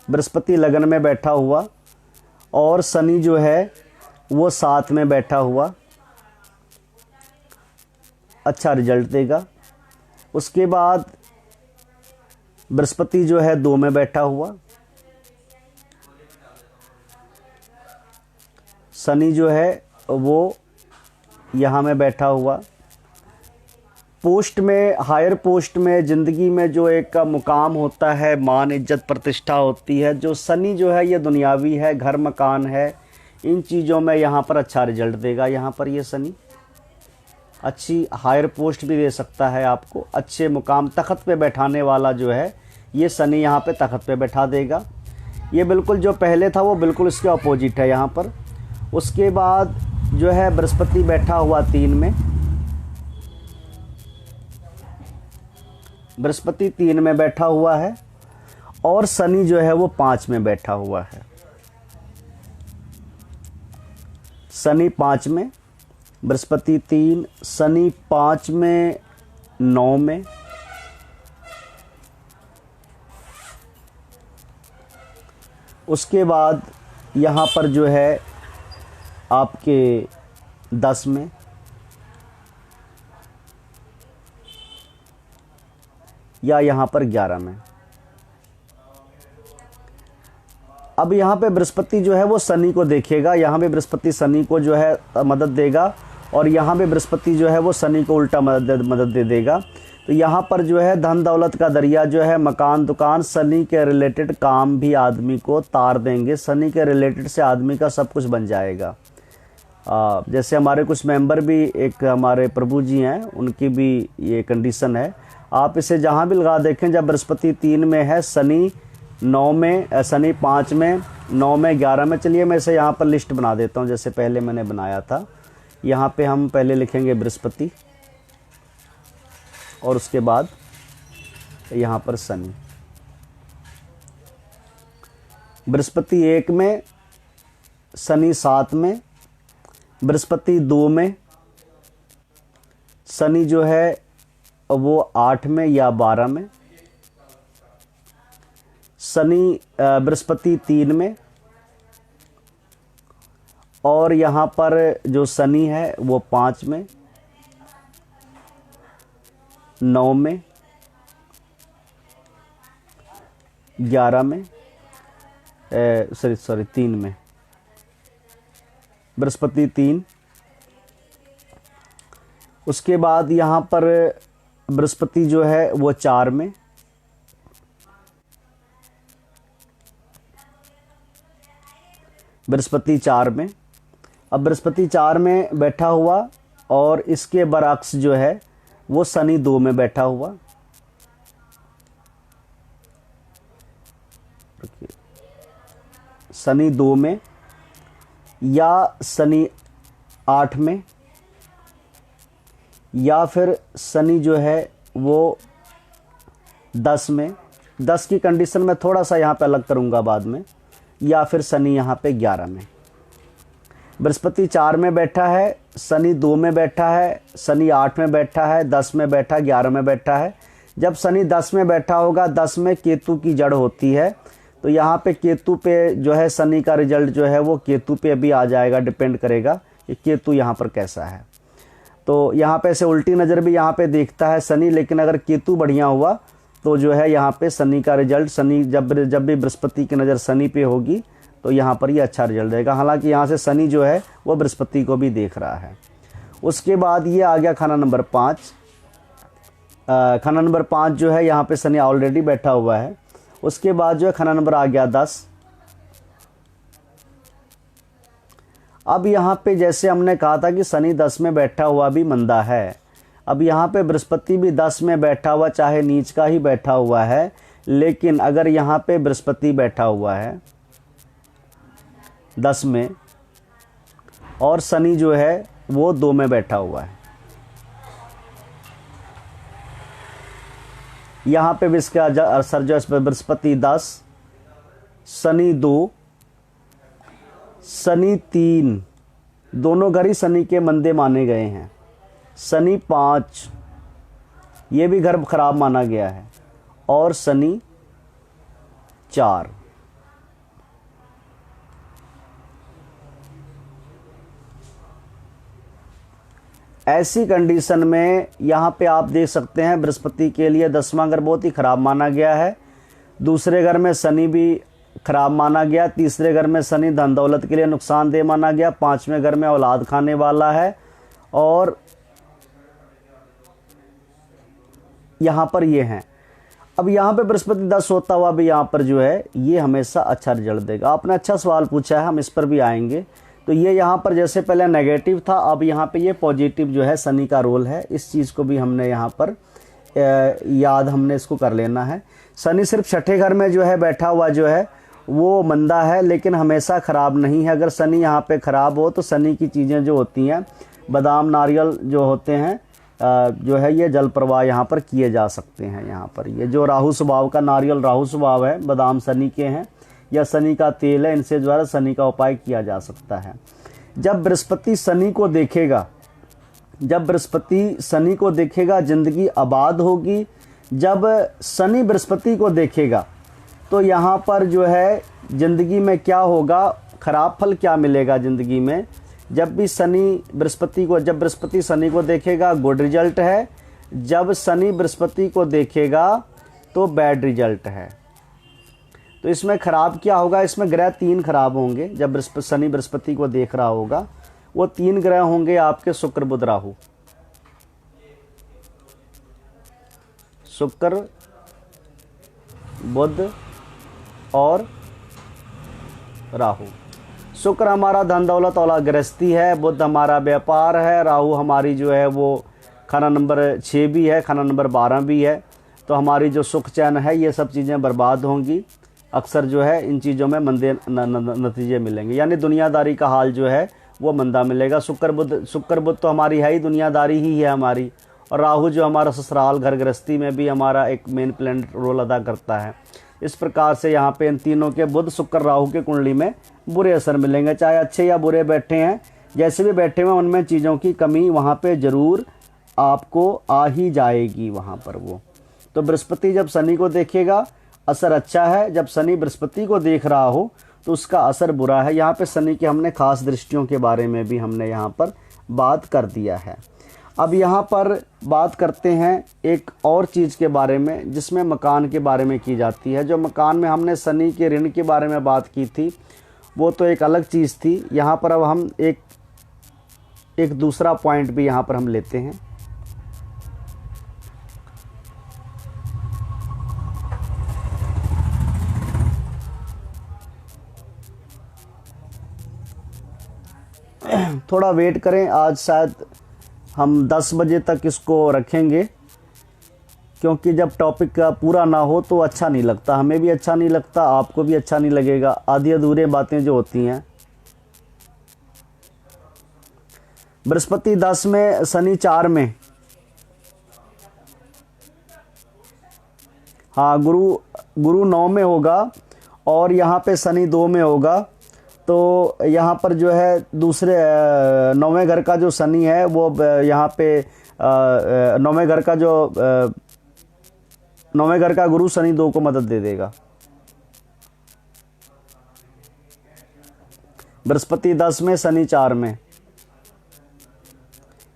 A: बृहस्पति लगन में बैठा हुआ और शनि जो है वो 7 में बैठा हुआ, अच्छा रिजल्ट देगा। उसके बाद बृहस्पति जो है 2 में बैठा हुआ, शनि जो है वो यहाँ में बैठा हुआ। पोस्ट में, हायर पोस्ट में, ज़िंदगी में जो एक का मुकाम होता है, मान इज्जत प्रतिष्ठा होती है, जो शनि जो है ये दुनियावी है, घर मकान है, इन चीज़ों में यहाँ पर अच्छा रिजल्ट देगा। यहाँ पर ये शनि अच्छी हायर पोस्ट भी दे सकता है आपको, अच्छे मुकाम तख़्त पे बैठाने वाला जो है ये शनि यहाँ पे तख़्त पे बैठा देगा। ये बिल्कुल जो पहले था वो बिल्कुल इसके अपोजिट है यहाँ पर। उसके बाद जो है बृहस्पति बैठा हुआ 3 में, बृहस्पति 3 में बैठा हुआ है और शनि जो है वो 5 में बैठा हुआ है। शनि 5 में, बृहस्पति 3, शनि 5 में 9 में, उसके बाद यहाँ पर जो है आपके 10 में, या यहाँ पर 11 में। अब यहाँ पे बृहस्पति जो है वो शनि को देखेगा, यहाँ पे बृहस्पति शनि को जो है मदद देगा, और यहाँ पे बृहस्पति जो है वो शनि को उल्टा मदद दे देगा। तो यहाँ पर जो है धन दौलत का दरिया जो है, मकान दुकान, शनि के रिलेटेड काम भी आदमी को तार देंगे। शनि के रिलेटेड से आदमी का सब कुछ बन जाएगा। जैसे हमारे कुछ मेंबर भी, एक हमारे प्रभु जी हैं, उनकी भी ये कंडीशन है। आप इसे जहाँ भी लगा देखें, जब बृहस्पति 3 में है, शनि 9 में, शनि 5 में, 9 में, 11 में। चलिए मैं इसे यहाँ पर लिस्ट बना देता हूँ जैसे पहले मैंने बनाया था। यहाँ पे हम पहले लिखेंगे बृहस्पति और उसके बाद यहाँ पर शनि। बृहस्पति 1 में, शनि 7 में, बृहस्पति 2 में, शनि जो है वो 8 में या 12 में, शनि बृहस्पति 3 में, और यहाँ पर जो शनि है वो 5 में, 9 में, 11 में, 3 में, बृहस्पति 3। उसके बाद यहाँ पर बृहस्पति जो है वो 4 में, बृहस्पति 4 में। अब बृहस्पति 4 में बैठा हुआ और इसके बरअक्स जो है वो शनि 2 में बैठा हुआ। शनि 2 में या शनि 8 में, या फिर शनि जो है वो 10 में। 10 की कंडीशन में थोड़ा सा यहाँ पे अलग करूँगा बाद में, या फिर शनि यहाँ पे 11 में। बृहस्पति 4 में बैठा है, शनि 2 में बैठा है, शनि 8 में बैठा है, 10 में बैठा है, 11 में बैठा है। जब शनि 10 में बैठा होगा, 10 में केतु की जड़ होती है, तो यहाँ पे केतु पे जो है शनि का रिजल्ट जो है वो केतु पे भी आ जाएगा, डिपेंड करेगा कि केतु यहाँ पर कैसा है। तो यहाँ पे ऐसे उल्टी नज़र भी यहाँ पे देखता है शनि, लेकिन अगर केतु बढ़िया हुआ तो जो है यहाँ पे शनि का रिजल्ट, शनि जब भी बृहस्पति की नज़र शनि पे होगी तो यहाँ पर ये अच्छा रिजल्ट देगा। हालांकि यहाँ से शनि जो है वो बृहस्पति को भी देख रहा है। उसके बाद ये आ गया खाना नंबर 5। खाना नंबर 5 जो है यहाँ पे शनि ऑलरेडी बैठा हुआ है। उसके बाद जो है खाना नंबर आ गया 10। अब यहाँ पे जैसे हमने कहा था कि शनि 10 में बैठा हुआ भी मंदा है, अब यहाँ पे बृहस्पति भी 10 में बैठा हुआ, चाहे नीच का ही बैठा हुआ है, लेकिन अगर यहाँ पे बृहस्पति बैठा हुआ है 10 में और शनि जो है वो 2 में बैठा हुआ है, यहाँ पे भी इसका असर जो है बृहस्पति 10, शनि 2, शनि 3, दोनों घर ही शनि के मंदे माने गए हैं। शनि 5 ये भी घर खराब माना गया है, और शनि 4। ऐसी कंडीशन में यहाँ पे आप देख सकते हैं बृहस्पति के लिए 10वां घर बहुत ही खराब माना गया है, दूसरे घर में शनि भी खराब माना गया, तीसरे घर में शनि धन दौलत के लिए नुकसानदेह माना गया, 5वें घर में औलाद खाने वाला है, और यहाँ पर ये हैं। अब यहाँ पे बृहस्पति 10 होता हुआ भी यहाँ पर जो है ये हमेशा अच्छा रिजल्ट देगा। आपने अच्छा सवाल पूछा है, हम इस पर भी आएंगे। तो ये यहाँ पर जैसे पहले नेगेटिव था, अब यहाँ पे ये पॉजिटिव जो है शनि का रोल है, इस चीज़ को भी हमने यहाँ पर याद हमने इसको कर लेना है। शनि सिर्फ 6ठे घर में जो है बैठा हुआ जो है वो मंदा है, लेकिन हमेशा ख़राब नहीं है। अगर शनि यहाँ पे ख़राब हो तो शनि की चीज़ें जो होती हैं, बादाम नारियल जो होते हैं जो है ये जल प्रवाह यहाँ पर किए जा सकते हैं। यहाँ पर ये जो राहु स्वभाव का नारियल राहु स्वभाव है, बादाम शनि के हैं या शनि का तेल है, इनसे द्वारा शनि का उपाय किया जा सकता है। जब बृहस्पति शनि को देखेगा, जब बृहस्पति शनि को देखेगा ज़िंदगी आबाद होगी। जब शनि बृहस्पति को देखेगा तो यहाँ पर जो है ज़िंदगी में क्या होगा, ख़राब फल क्या मिलेगा ज़िंदगी में। जब भी शनि बृहस्पति को, जब बृहस्पति शनि को देखेगा गुड रिजल्ट है, जब शनि बृहस्पति को देखेगा तो बैड रिजल्ट है। तो इसमें ख़राब क्या होगा, इसमें ग्रह 3 खराब होंगे। जब शनि बृहस्पति को देख रहा होगा वो 3 ग्रह होंगे आपके शुक्र बुध राहु। शुक्र बुध और राहु। शुक्र हमारा धन दौलत औलाद गृहस्थी है, बुध हमारा व्यापार है, राहु हमारी जो है वो खाना नंबर 6 भी है, खाना नंबर 12 भी है। तो हमारी जो सुख चैन है ये सब चीज़ें बर्बाद होंगी। अक्सर जो है इन चीज़ों में मंदे नतीजे मिलेंगे, यानी दुनियादारी का हाल जो है वो मंदा मिलेगा। शुक्र बुध तो हमारी है ही, दुनियादारी ही है हमारी। और राहु जो हमारा ससुराल घर गृहस्थी में भी हमारा एक मेन प्लैनेट रोल अदा करता है। इस प्रकार से यहाँ पे इन तीनों के बुध शुक्र राहु के कुंडली में बुरे असर मिलेंगे, चाहे अच्छे या बुरे बैठे हैं, जैसे भी बैठे हुए उनमें चीज़ों की कमी वहाँ पे ज़रूर आपको आ ही जाएगी वहाँ पर वो। तो बृहस्पति जब शनि को देखेगा असर अच्छा है, जब शनि बृहस्पति को देख रहा हो तो उसका असर बुरा है। यहाँ पे शनि की हमने खास दृष्टियों के बारे में भी हमने यहाँ पर बात कर दिया है। अब यहाँ पर बात करते हैं एक और चीज़ के बारे में जिसमें मकान के बारे में की जाती है। जो मकान में हमने शनि के ऋण के बारे में बात की थी वो तो एक अलग चीज़ थी। यहाँ पर अब हम एक दूसरा पॉइंट भी यहाँ पर हम लेते हैं। थोड़ा वेट करें, आज शायद हम 10 बजे तक इसको रखेंगे, क्योंकि जब टॉपिक का पूरा ना हो तो अच्छा नहीं लगता, हमें भी अच्छा नहीं लगता, आपको भी अच्छा नहीं लगेगा। आधी अधूरे बातें जो होती हैं। बृहस्पति 10 में, शनि 4 में, हाँ गुरु 9 में होगा और यहाँ पे शनि 2 में होगा। तो यहाँ पर जो है दूसरे 9वें घर का जो शनि है वो यहाँ पे 9वें घर का जो 9वें घर का गुरु शनि 2 को मदद दे देगा। बृहस्पति 10 में, शनि 4 में।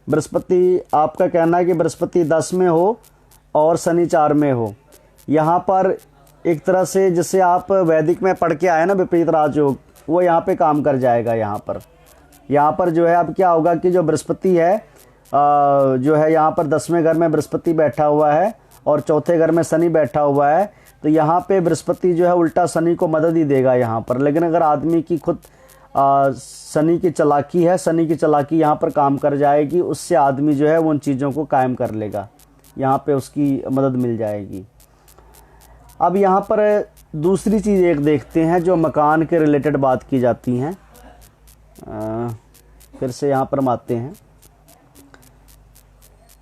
A: बृहस्पति, आपका कहना है कि बृहस्पति 10 में हो और शनि 4 में हो। यहाँ पर एक तरह से जैसे आप वैदिक में पढ़ के आए ना विपरीत राजयोग, वो यहाँ पे काम कर जाएगा। यहाँ पर जो है अब क्या होगा कि जो बृहस्पति है जो है यहाँ पर 10वें घर में बृहस्पति बैठा हुआ है और चौथे घर में शनि बैठा हुआ है, तो यहाँ पे बृहस्पति जो है उल्टा शनि को मदद ही देगा यहाँ पर। लेकिन अगर आदमी की खुद शनि की चालाकी है, शनि की चालाकी यहाँ पर काम कर जाएगी, उससे आदमी जो है वो उन चीज़ों को कायम कर लेगा, यहाँ पे उसकी मदद मिल जाएगी। अब यहाँ पर दूसरी चीज़ एक देखते हैं जो मकान के रिलेटेड बात की जाती हैं। फिर से यहाँ पर हम आते हैं।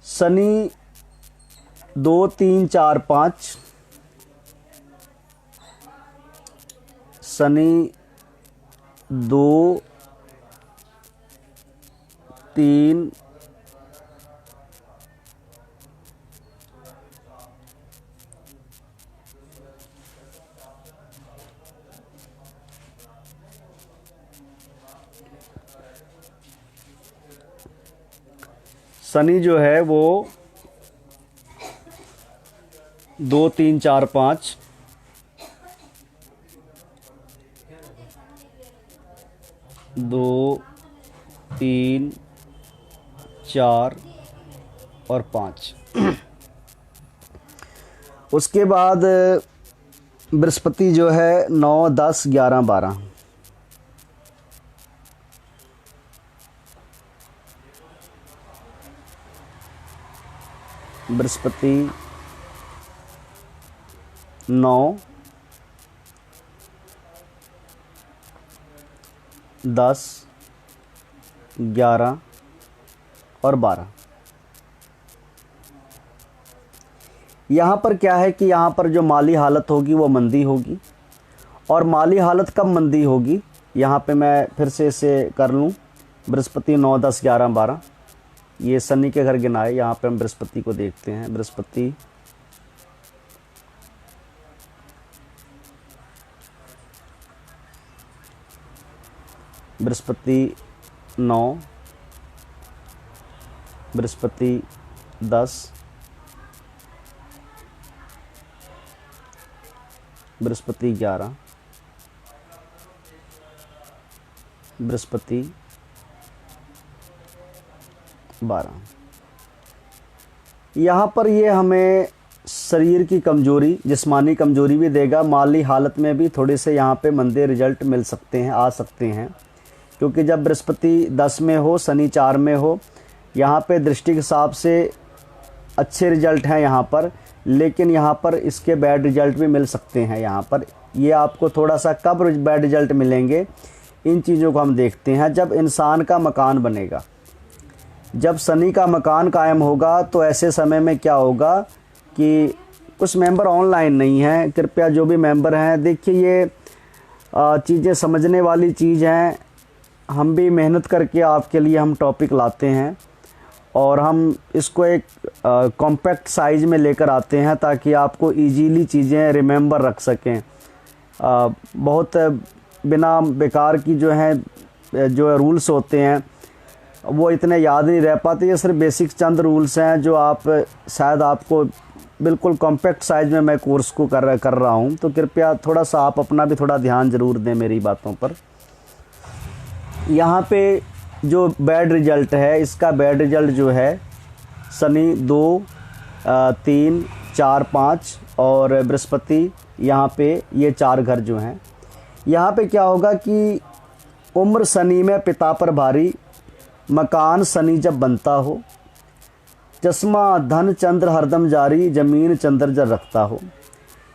A: शनि 2 3 4 5, शनि 2 3 शनि जो है वो 2 3 4 5, 2 3 4 और 5। उसके बाद बृहस्पति जो है 9 10 11 12। बृहस्पति 9 10 11 और 12। यहाँ पर क्या है कि यहाँ पर जो माली हालत होगी वो मंदी होगी। और माली हालत कब मंदी होगी, यहाँ पे मैं फिर से इसे कर लूँ। बृहस्पति 9 10 11 12, ये शनि के घर गिनाए। यहाँ पे हम बृहस्पति को देखते हैं। बृहस्पति बृहस्पति 9, बृहस्पति 10, बृहस्पति 11, बृहस्पति 12। यहाँ पर ये हमें शरीर की कमजोरी, जिस्मानी कमजोरी भी देगा। माली हालत में भी थोड़े से यहाँ पे मंदे रिजल्ट मिल सकते हैं, आ सकते हैं, क्योंकि जब बृहस्पति 10 में हो, शनि 4 में हो, यहाँ पे दृष्टि के हिसाब से अच्छे रिजल्ट हैं यहाँ पर, लेकिन यहाँ पर इसके बैड रिजल्ट भी मिल सकते हैं। यहाँ पर ये आपको थोड़ा सा कब बैड रिजल्ट मिलेंगे, इन चीज़ों को हम देखते हैं। जब इंसान का मकान बनेगा, जब शनि का मकान कायम होगा, तो ऐसे समय में क्या होगा कि कुछ मेंबर ऑनलाइन नहीं हैं, कृपया जो भी मेंबर हैं, देखिए ये चीज़ें समझने वाली चीज़ हैं। हम भी मेहनत करके आपके लिए हम टॉपिक लाते हैं और हम इसको एक कॉम्पैक्ट साइज़ में लेकर आते हैं ताकि आपको इजीली चीज़ें रिमेंबर रख सकें। बहुत बिना बेकार की जो हैं जो रूल्स होते हैं वो इतने याद नहीं रह पाते। ये सिर्फ बेसिक चंद रूल्स हैं जो आप शायद आपको बिल्कुल कॉम्पैक्ट साइज़ में मैं कोर्स को कर रहा हूँ, तो कृपया थोड़ा सा आप अपना भी थोड़ा ध्यान ज़रूर दें मेरी बातों पर। यहाँ पे जो बैड रिजल्ट है, इसका बैड रिजल्ट जो है शनि 2 3 4 5 और बृहस्पति यहाँ पे ये 4 घर जो हैं। यहाँ पे क्या होगा कि उम्र शनि में पिता पर भारी, मकान शनि जब बनता हो, चश्मा धन चंद्र हरदम जारी, ज़मीन चंद्र जर रखता हो।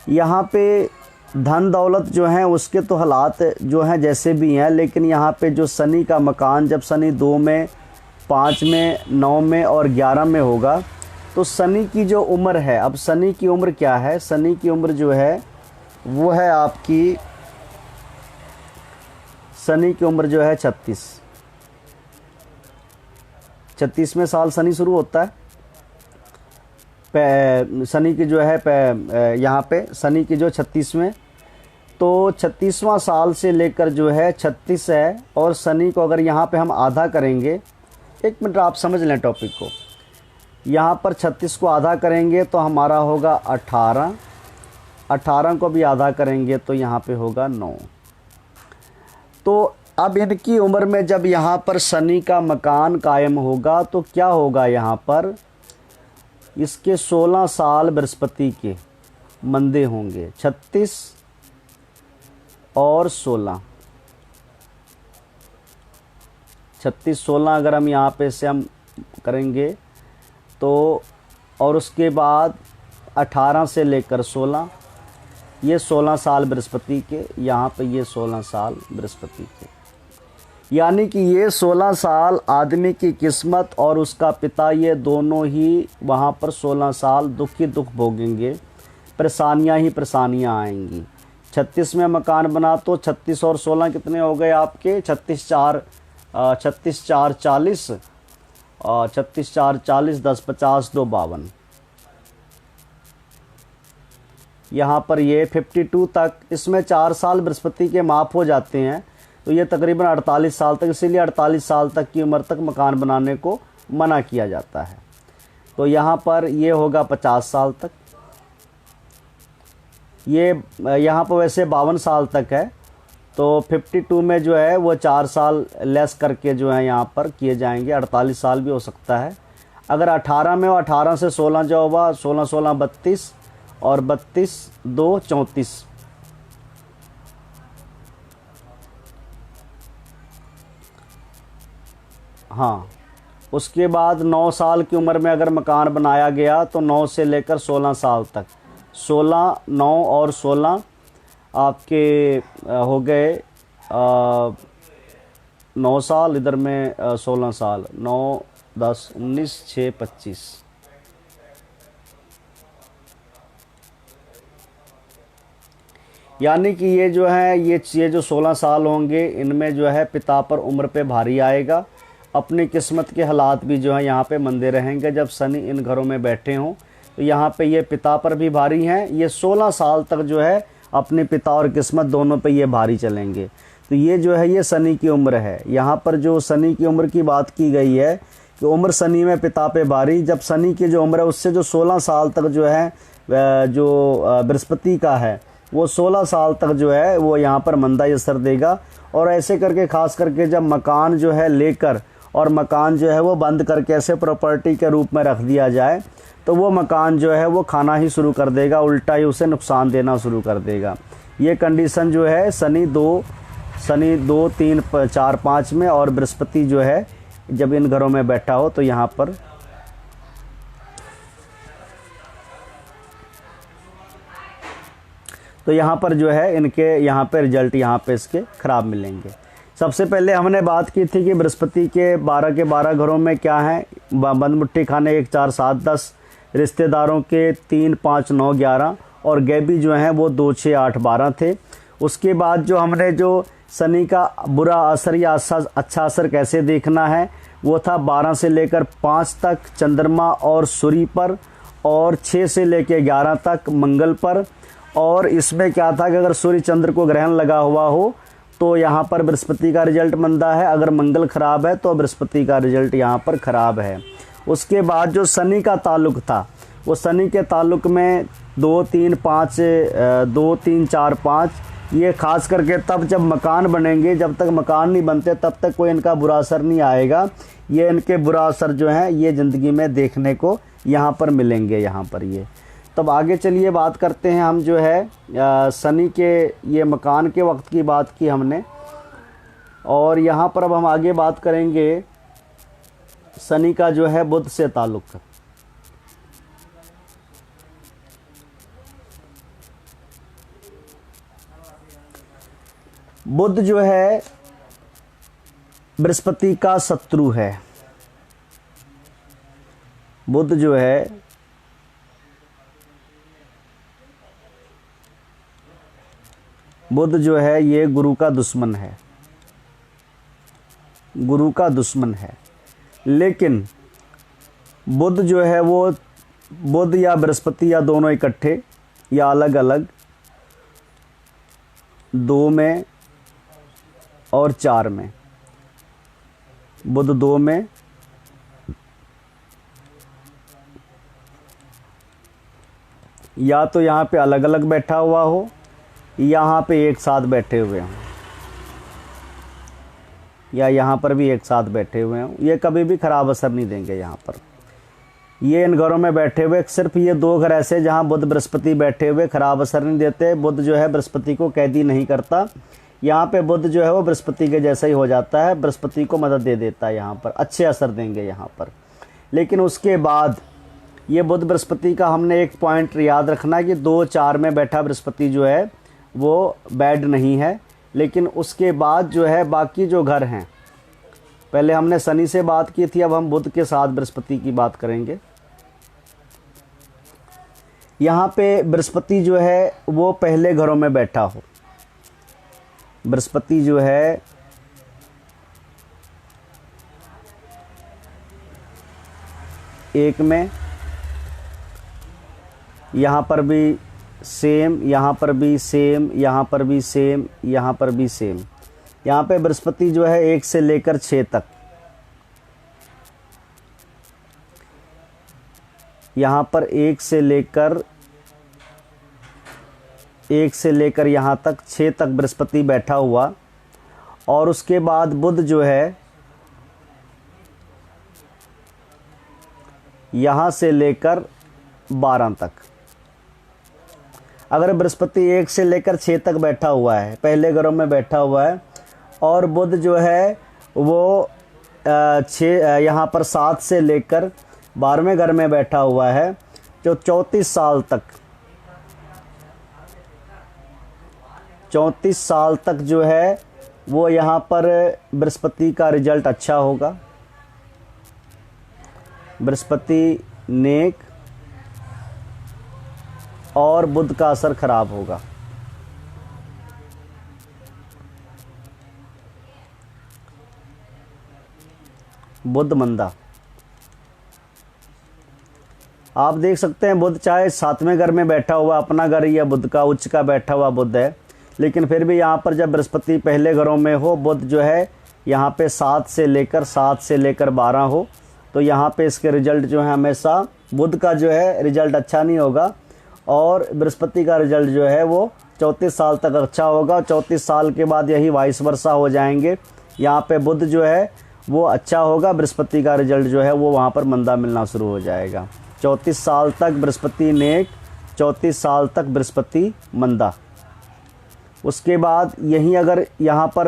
A: यहाँ पे धन दौलत जो हैं उसके तो हालात जो हैं जैसे भी हैं, लेकिन यहाँ पे जो शनि का मकान, जब शनि 2 में 5 में 9 में और 11 में होगा, तो शनि की जो उम्र है, अब शनि की उम्र क्या है, शनि की उम्र जो है वो है आपकी, शनि की उम्र जो है 36वें साल शनि शुरू होता है। शनि की जो है यहाँ पे शनि की जो 36वें, तो 36वां साल से लेकर जो है 36 है, और शनि को अगर यहाँ पे हम आधा करेंगे एक मिनट आप समझ लें टॉपिक को। यहाँ पर 36 को आधा करेंगे तो हमारा होगा 18, 18 को भी आधा करेंगे तो यहाँ पे होगा 9। तो अब इनकी उम्र में जब यहाँ पर शनि का मकान कायम होगा तो क्या होगा, यहाँ पर इसके 16 साल बृहस्पति के मंदे होंगे, 36 और 16, 36 16 अगर हम यहाँ पे से हम करेंगे तो, और उसके बाद 18 से लेकर 16, ये 16 साल बृहस्पति के, यहाँ पे ये 16 साल बृहस्पति के, यानी कि ये 16 साल आदमी की किस्मत और उसका पिता, ये दोनों ही वहाँ पर 16 साल दुख ही दुख भोगेंगे, परेशानियाँ ही परेशानियाँ आएंगी। 36 में मकान बना तो 36 और 16 कितने हो गए आपके, 36 4 40, 36 4 40, 10 50 2 52। यहाँ पर ये 52 तक, इसमें 4 साल बृहस्पति के माफ़ हो जाते हैं तो ये तकरीबन 48 साल तक, इसीलिए 48 साल तक की उम्र तक मकान बनाने को मना किया जाता है। तो यहाँ पर ये होगा 50 साल तक, ये यहाँ पर वैसे 52 साल तक है, तो 52 में जो है वो 4 साल लेस करके जो है यहाँ पर किए जाएंगे, 48 साल भी हो सकता है। अगर 18 में हो, 18 से 16 जो होगा, 16 16 32 और 32 2 34। हाँ, उसके बाद 9 साल की उम्र में अगर मकान बनाया गया तो 9 से लेकर 16 साल तक, 16 9 और 16 आपके हो गए 9 साल, इधर में 16 साल, 9 10 19 6 25। यानी कि ये जो है ये जो 16 साल होंगे इनमें जो है पिता पर उम्र पे भारी आएगा, अपनी किस्मत के हालात भी जो है यहाँ पे मंदे रहेंगे। जब शनि इन घरों में बैठे हों तो यहाँ पे ये पिता पर भी भारी हैं, ये 16 साल तक जो है अपने पिता और किस्मत दोनों पे ये भारी चलेंगे। तो ये जो है ये शनि की उम्र है। यहाँ पर जो शनि की उम्र की बात की गई है कि उम्र शनि में पिता पे भारी, जब शनि की जो उम्र है उससे जो 16 साल तक जो है जो बृहस्पति का है वो 16 साल तक जो है वो यहाँ पर मंदा असर देगा। और ऐसे करके खास करके जब मकान जो है लेकर और मकान जो है वो बंद करके ऐसे प्रॉपर्टी के रूप में रख दिया जाए तो वो मकान जो है वो खाना ही शुरू कर देगा, उल्टा ही उसे नुकसान देना शुरू कर देगा। ये कंडीशन जो है शनि 2 3 4 5 में और बृहस्पति जो है जब इन घरों में बैठा हो तो यहाँ पर जो है इनके यहाँ पे रिजल्ट यहाँ पे इसके ख़राब मिलेंगे। सबसे पहले हमने बात की थी कि बृहस्पति के 12 के 12 घरों में क्या है, बंद मुट्ठी खाने 1 4 7 10, रिश्तेदारों के 3 5 9 11 और गैबी जो हैं वो 2 6 8 12 थे। उसके बाद जो हमने जो शनि का बुरा असर या अच्छा असर कैसे देखना है वो था 12 से लेकर 5 तक चंद्रमा और सूर्य पर, और 6 से लेकर 11 तक मंगल पर। और इसमें क्या था कि अगर सूर्य चंद्र को ग्रहण लगा हुआ हो तो यहाँ पर बृहस्पति का रिजल्ट मंदा है, अगर मंगल खराब है तो बृहस्पति का रिजल्ट यहाँ पर खराब है। उसके बाद जो शनि का ताल्लुक था वो शनि के ताल्लुक में 2 3 5 2 3 4 5, ये खास करके तब जब मकान बनेंगे, जब तक मकान नहीं बनते तब तक कोई इनका बुरा असर नहीं आएगा। ये इनके बुरा असर जो है ये ज़िंदगी में देखने को यहाँ पर मिलेंगे यहाँ पर ये। तब आगे चलिए बात करते हैं हम जो है शनि के ये मकान के वक्त की बात की हमने, और यहाँ पर अब हम आगे बात करेंगे शनि का जो है बुध से ताल्लुक। बुध जो है बृहस्पति का शत्रु है। बुध जो है ये गुरु का दुश्मन है, गुरु का दुश्मन है। लेकिन बुध जो है वो बुध या बृहस्पति या दोनों इकट्ठे या अलग अलग 2 में और 4 में, बुध 2 में या तो यहाँ पे अलग अलग बैठा हुआ हो, यहाँ पे एक साथ बैठे हुए हों, या यहाँ पर भी एक साथ बैठे हुए हों, ये कभी भी ख़राब असर नहीं देंगे। यहाँ पर ये इन घरों में बैठे हुए सिर्फ ये 2 घर ऐसे जहाँ बुध बृहस्पति बैठे हुए ख़राब असर नहीं देते। बुध जो है बृहस्पति को कैदी नहीं करता। यहाँ पे बुध जो है वो बृहस्पति के जैसा ही हो जाता है, बृहस्पति को मदद दे देता है, यहाँ पर अच्छे असर देंगे यहाँ पर। लेकिन उसके बाद ये बुध बृहस्पति का हमने एक पॉइंट याद रखना कि 2-4 में बैठा बृहस्पति जो है वो बैड नहीं है। लेकिन उसके बाद जो है बाकी जो घर हैं, पहले हमने शनि से बात की थी, अब हम बुध के साथ बृहस्पति की बात करेंगे। यहाँ पे बृहस्पति जो है वो पहले घरों में बैठा हो, बृहस्पति जो है एक में, यहाँ पर भी सेम, यहाँ पर भी सेम, यहाँ पर भी सेम, यहाँ पर भी सेम। यहाँ पे बृहस्पति जो है 1 से लेकर 6 तक, यहाँ पर 1 से लेकर यहाँ तक 6 तक बृहस्पति बैठा हुआ। और उसके बाद बुध जो है यहाँ से लेकर 12 तक। अगर बृहस्पति 1 से लेकर 6 तक बैठा हुआ है, पहले घरों में बैठा हुआ है, और बुध जो है वो 6 यहाँ पर 7 से लेकर 12वें घर में बैठा हुआ है, जो 34 साल तक जो है वो यहाँ पर बृहस्पति का रिजल्ट अच्छा होगा। बृहस्पति नेक और बुध का असर खराब होगा। बुध मंदा, आप देख सकते हैं बुध चाहे 7वें घर में बैठा हुआ, अपना घर या बुध का उच्च का बैठा हुआ बुध है, लेकिन फिर भी यहाँ पर जब बृहस्पति पहले घरों में हो, बुध जो है यहाँ पे 7 से लेकर 12 हो, तो यहाँ पे इसके रिजल्ट जो है हमेशा बुध का जो है रिजल्ट अच्छा नहीं होगा, और बृहस्पति का रिजल्ट जो है वो 34 साल तक अच्छा होगा। 34 साल के बाद यही वाइस वर्सा हो जाएंगे। यहाँ पे बुध जो है वो अच्छा होगा, बृहस्पति का रिजल्ट जो है वो वहाँ पर मंदा मिलना शुरू हो जाएगा। 34 साल तक बृहस्पति नेक, 34 साल तक बृहस्पति मंदा। उसके बाद यहीं अगर यहाँ पर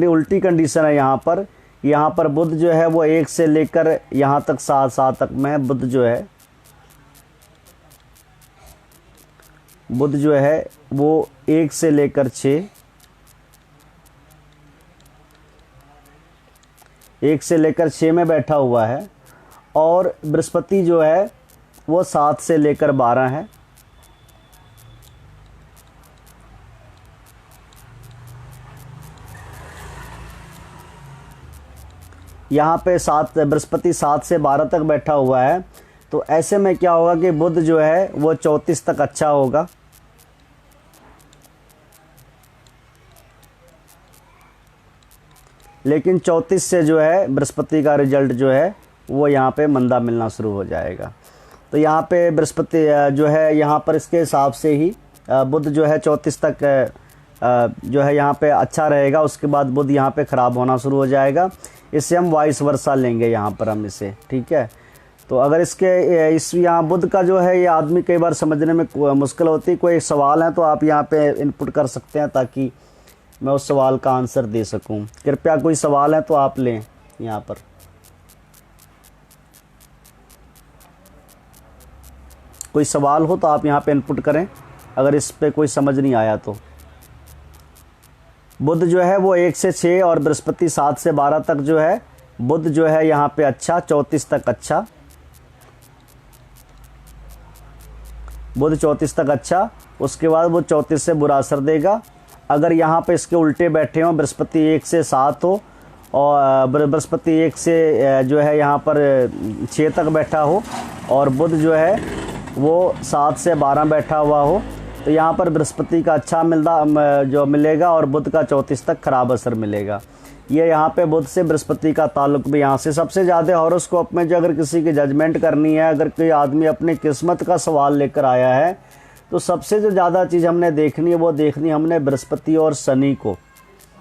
A: उल्टी कंडीशन है, यहाँ पर बुध जो है वो 1 से लेकर यहाँ तक 7 साल तक में बुध जो है वो 1 से लेकर 6, 1 से लेकर 6 में बैठा हुआ है, और बृहस्पति जो है वो 7 से लेकर 12 है। यहाँ पे बृहस्पति 7 से 12 तक बैठा हुआ है, तो ऐसे में क्या होगा कि बुध जो है वो 34 तक अच्छा होगा। लेकिन 34 से जो है बृहस्पति का रिजल्ट जो है वो यहाँ पे मंदा मिलना शुरू हो जाएगा। तो यहाँ पे बृहस्पति जो है यहाँ पर इसके हिसाब से ही बुध जो है 34 तक जो है यहाँ पे अच्छा रहेगा। उसके बाद बुध यहाँ पे ख़राब होना शुरू हो जाएगा। इससे हम वाइस वर्सा लेंगे यहाँ पर हम इसे, ठीक है। तो अगर इस यहाँ बुध का जो है ये आदमी कई बार समझने में मुश्किल होती है। कोई सवाल है तो आप यहाँ पे इनपुट कर सकते हैं ताकि मैं उस सवाल का आंसर दे सकूं। कृपया कोई सवाल है तो आप लें यहाँ पर। कोई सवाल हो तो आप यहाँ पे इनपुट करें अगर इस पे कोई समझ नहीं आया तो। बुध जो है वो 1 से 6 और बृहस्पति 7 से 12 तक जो है बुध जो है यहाँ पे अच्छा, 34 तक अच्छा, बुध 34 तक अच्छा। उसके बाद वो 34 से बुरा असर देगा। अगर यहाँ पे इसके उल्टे बैठे हों, बृहस्पति 1 से 7 हो और बृहस्पति 1 से जो है यहाँ पर 6 तक बैठा हो और बुध जो है वो 7 से 12 बैठा हुआ हो, तो यहाँ पर बृहस्पति का अच्छा मिलेगा और बुध का 34 तक खराब असर मिलेगा। ये यहाँ पे बुध से बृहस्पति का ताल्लुक भी यहाँ से। सबसे ज़्यादा हॉरोस्कोप में जो अगर किसी की जजमेंट करनी है, अगर कोई आदमी अपनी किस्मत का सवाल लेकर आया है, तो सबसे जो ज़्यादा चीज़ हमने देखनी है वो देखनी हमने बृहस्पति और शनि को,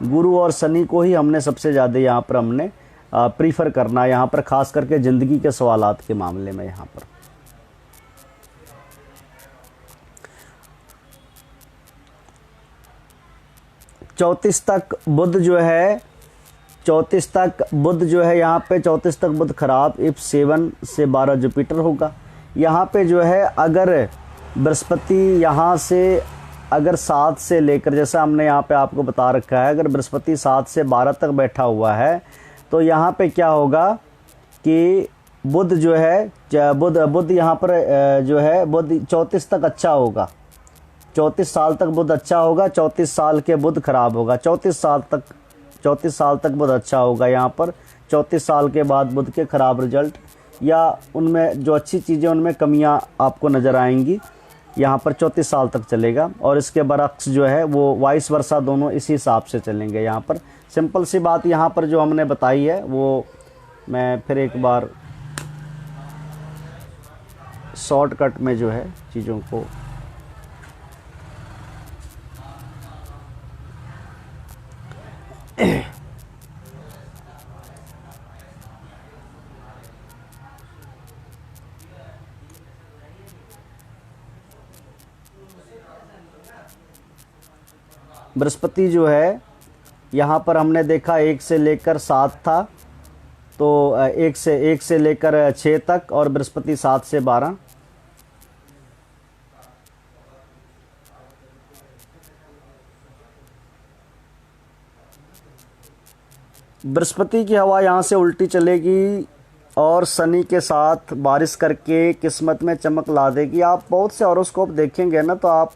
A: गुरु और शनि को ही हमने सबसे ज़्यादा यहाँ पर हमने प्रीफर करना है, यहाँ पर ख़ास करके ज़िंदगी के सवालात के मामले में। यहाँ पर 34 तक बुध जो है, 34 तक बुध जो है यहाँ पे 34 तक बुध खराब, इफ 7 से 12 जुपिटर होगा। यहाँ पे जो है अगर बृहस्पति यहाँ से अगर 7 से लेकर, जैसा हमने यहाँ पे आपको बता रखा है, अगर बृहस्पति 7 से 12 तक बैठा हुआ है तो यहाँ पे क्या होगा कि बुध जो है बुध यहाँ पर जो है बुध 34 तक अच्छा होगा, 34 साल तक बुध अच्छा होगा, 34 साल के बुध खराब होगा। 34 साल तक बुध अच्छा होगा, यहाँ पर 34 साल के बाद बुध के खराब रिजल्ट या उनमें जो अच्छी चीज़ें उनमें कमियां आपको नज़र आएंगी। यहाँ पर 34 साल तक चलेगा और इसके बरक्स जो है वो वाइस वर्सा दोनों इसी हिसाब से चलेंगे। यहाँ पर सिंपल सी बात यहाँ पर जो हमने बताई है वो मैं फिर एक बार शॉर्टकट में जो है चीज़ों को बृहस्पति जो है यहाँ पर हमने देखा 1 से लेकर 7 था, तो 1 से लेकर 6 तक, और बृहस्पति 7 से 12। बृहस्पति की हवा यहाँ से उल्टी चलेगी और शनि के साथ बारिश करके किस्मत में चमक ला देगी। आप बहुत से हॉरोस्कोप देखेंगे ना तो आप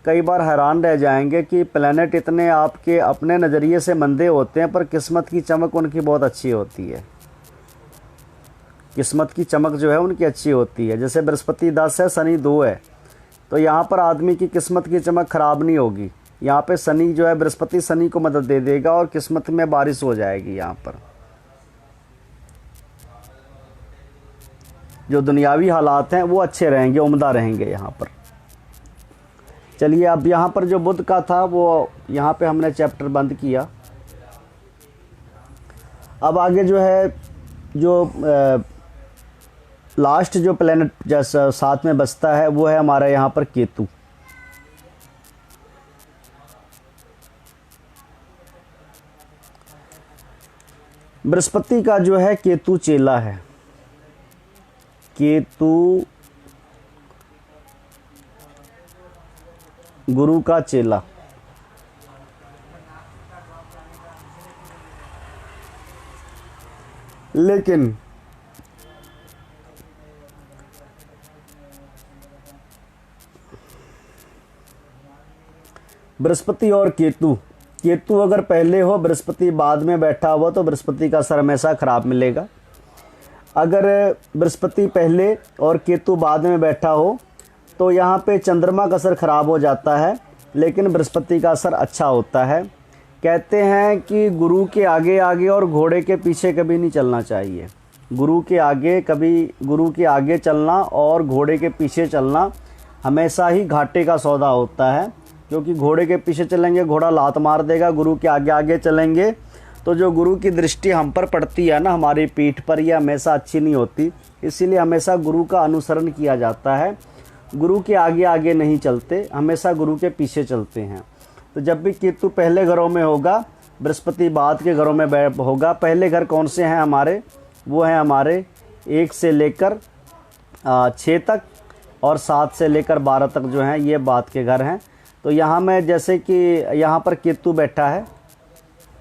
A: कई बार हैरान रह जाएंगे कि प्लैनेट इतने आपके अपने नज़रिए से मंदे होते हैं पर किस्मत की चमक उनकी बहुत अच्छी होती है। किस्मत की चमक जो है उनकी अच्छी होती है। जैसे बृहस्पति 10 है, शनि 2 है, तो यहाँ पर आदमी की किस्मत की चमक ख़राब नहीं होगी। यहाँ पे शनि जो है, बृहस्पति शनि को मदद दे देगा और किस्मत में बारिश हो जाएगी। यहाँ पर जो दुनियावी हालात हैं वो अच्छे रहेंगे, उम्दा रहेंगे। यहाँ पर चलिए, अब यहाँ पर जो बुध का था वो यहाँ पे हमने चैप्टर बंद किया। अब आगे जो है जो लास्ट जो प्लेनेट जैसा साथ में बसता है वो है हमारा यहाँ पर केतु। बृहस्पति का जो है केतु चेला है। केतु गुरु का चेला। लेकिन बृहस्पति और केतु, केतु अगर पहले हो बृहस्पति बाद में बैठा हुआ तो बृहस्पति का असर हमेशा खराब मिलेगा। अगर बृहस्पति पहले और केतु बाद में बैठा हो तो यहाँ पे चंद्रमा का असर ख़राब हो जाता है, लेकिन बृहस्पति का असर अच्छा होता है। कहते हैं कि गुरु के आगे आगे और घोड़े के पीछे कभी नहीं चलना चाहिए। गुरु के आगे चलना और घोड़े के पीछे चलना हमेशा ही घाटे का सौदा होता है, क्योंकि घोड़े के पीछे चलेंगे घोड़ा लात मार देगा, गुरु के आगे आगे चलेंगे तो जो गुरु की दृष्टि हम पर पड़ती है ना, हमारी पीठ पर, यह हमेशा अच्छी नहीं होती। इसीलिए हमेशा गुरु का अनुसरण किया जाता है। गुरु के आगे आगे नहीं चलते, हमेशा गुरु के पीछे चलते हैं। तो जब भी केतु पहले घरों में होगा, बृहस्पति बाद के घरों में होगा। पहले घर कौन से हैं हमारे? वो हैं हमारे 1 से लेकर 6 तक और 7 से लेकर 12 तक जो हैं ये बाद के घर हैं। तो यहाँ में जैसे कि यहाँ पर केतु बैठा है,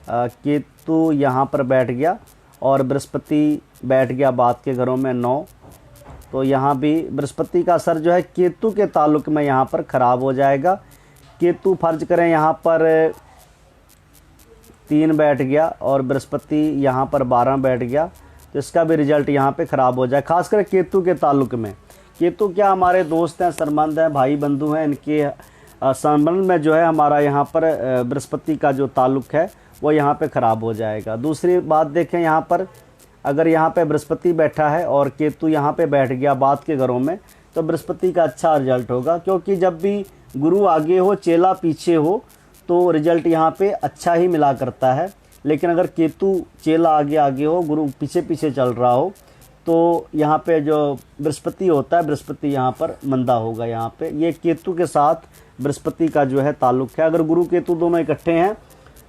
A: केतु यहाँ पर बैठ गया और बृहस्पति बैठ गया बाद के घरों में 9। तो यहाँ भी बृहस्पति का असर जो है केतु के ताल्लुक में यहाँ पर ख़राब हो जाएगा। केतु फर्ज करें यहाँ पर 3 बैठ गया और बृहस्पति यहाँ पर 12 बैठ गया, तो इसका भी रिजल्ट यहाँ पे ख़राब हो जाए, खासकर केतु के ताल्लुक में। केतु क्या हमारे दोस्त हैं, संबंध हैं, भाई बंधु हैं, इनके संबंध में जो है हमारा यहाँ पर बृहस्पति का जो ताल्लुक है वो यहाँ पे ख़राब हो जाएगा। दूसरी बात देखें, यहाँ पर अगर यहाँ पे बृहस्पति बैठा है और केतु यहाँ पे बैठ गया बाद के घरों में, तो बृहस्पति का अच्छा रिजल्ट होगा, क्योंकि जब भी गुरु आगे हो चेला पीछे हो तो रिजल्ट यहाँ पे अच्छा ही मिला करता है। लेकिन अगर केतु चेला आगे आगे हो, गुरु पीछे पीछे चल रहा हो, तो यहाँ पे जो बृहस्पति होता है, बृहस्पति यहाँ पर मंदा होगा। यहाँ पे ये केतु के साथ बृहस्पति का जो है ताल्लुक है। अगर गुरु केतु दोनों इकट्ठे हैं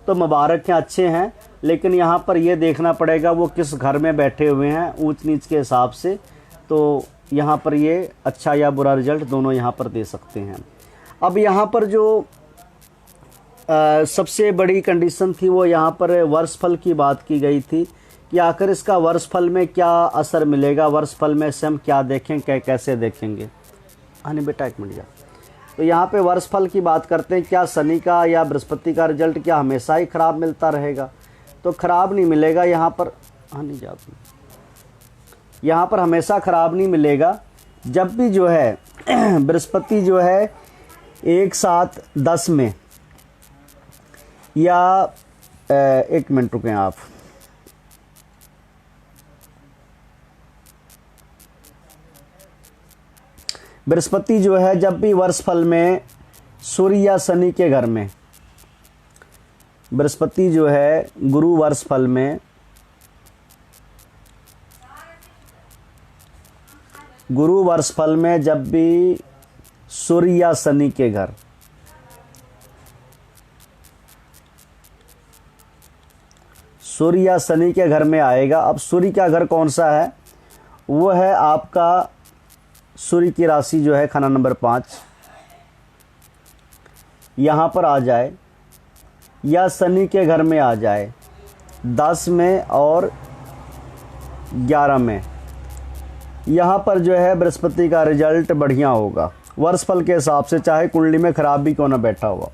A: तो मुबारक हैं, अच्छे हैं, लेकिन यहाँ पर ये देखना पड़ेगा वो किस घर में बैठे हुए हैं ऊंच नीच के हिसाब से। तो यहाँ पर ये अच्छा या बुरा रिजल्ट दोनों यहाँ पर दे सकते हैं। अब यहाँ पर जो सबसे बड़ी कंडीशन थी वो यहाँ पर वर्षफल की बात की गई थी कि आखिर इसका वर्षफल में क्या असर मिलेगा, वर्षफल में से हम क्या देखें, कैसे देखेंगे। हाँ नहीं बेटा, एक मिनट जा। तो यहाँ पे वर्षफल की बात करते हैं, क्या शनि का या बृहस्पति का रिजल्ट क्या हमेशा ही ख़राब मिलता रहेगा? तो ख़राब नहीं मिलेगा यहाँ पर। हाँ नहीं जा, यहाँ पर हमेशा ख़राब नहीं मिलेगा। जब भी जो है बृहस्पति जो है 1-7-10 में, या एक मिनट रुकें आप, बृहस्पति जो है जब भी वर्षफल में सूर्य या शनि के घर में, बृहस्पति जो है गुरु वर्षफल में, गुरु वर्षफल में जब भी सूर्य या शनि के घर, सूर्य या शनि के घर में आएगा। अब सूर्य का घर कौन सा है? वो है आपका सूर्य की राशि जो है खाना नंबर 5, यहाँ पर आ जाए, या शनि के घर में आ जाए 10 में और 11 में, यहाँ पर जो है बृहस्पति का रिजल्ट बढ़िया होगा वर्षफल के हिसाब से, चाहे कुंडली में खराब भी क्यों ना बैठा हुआ।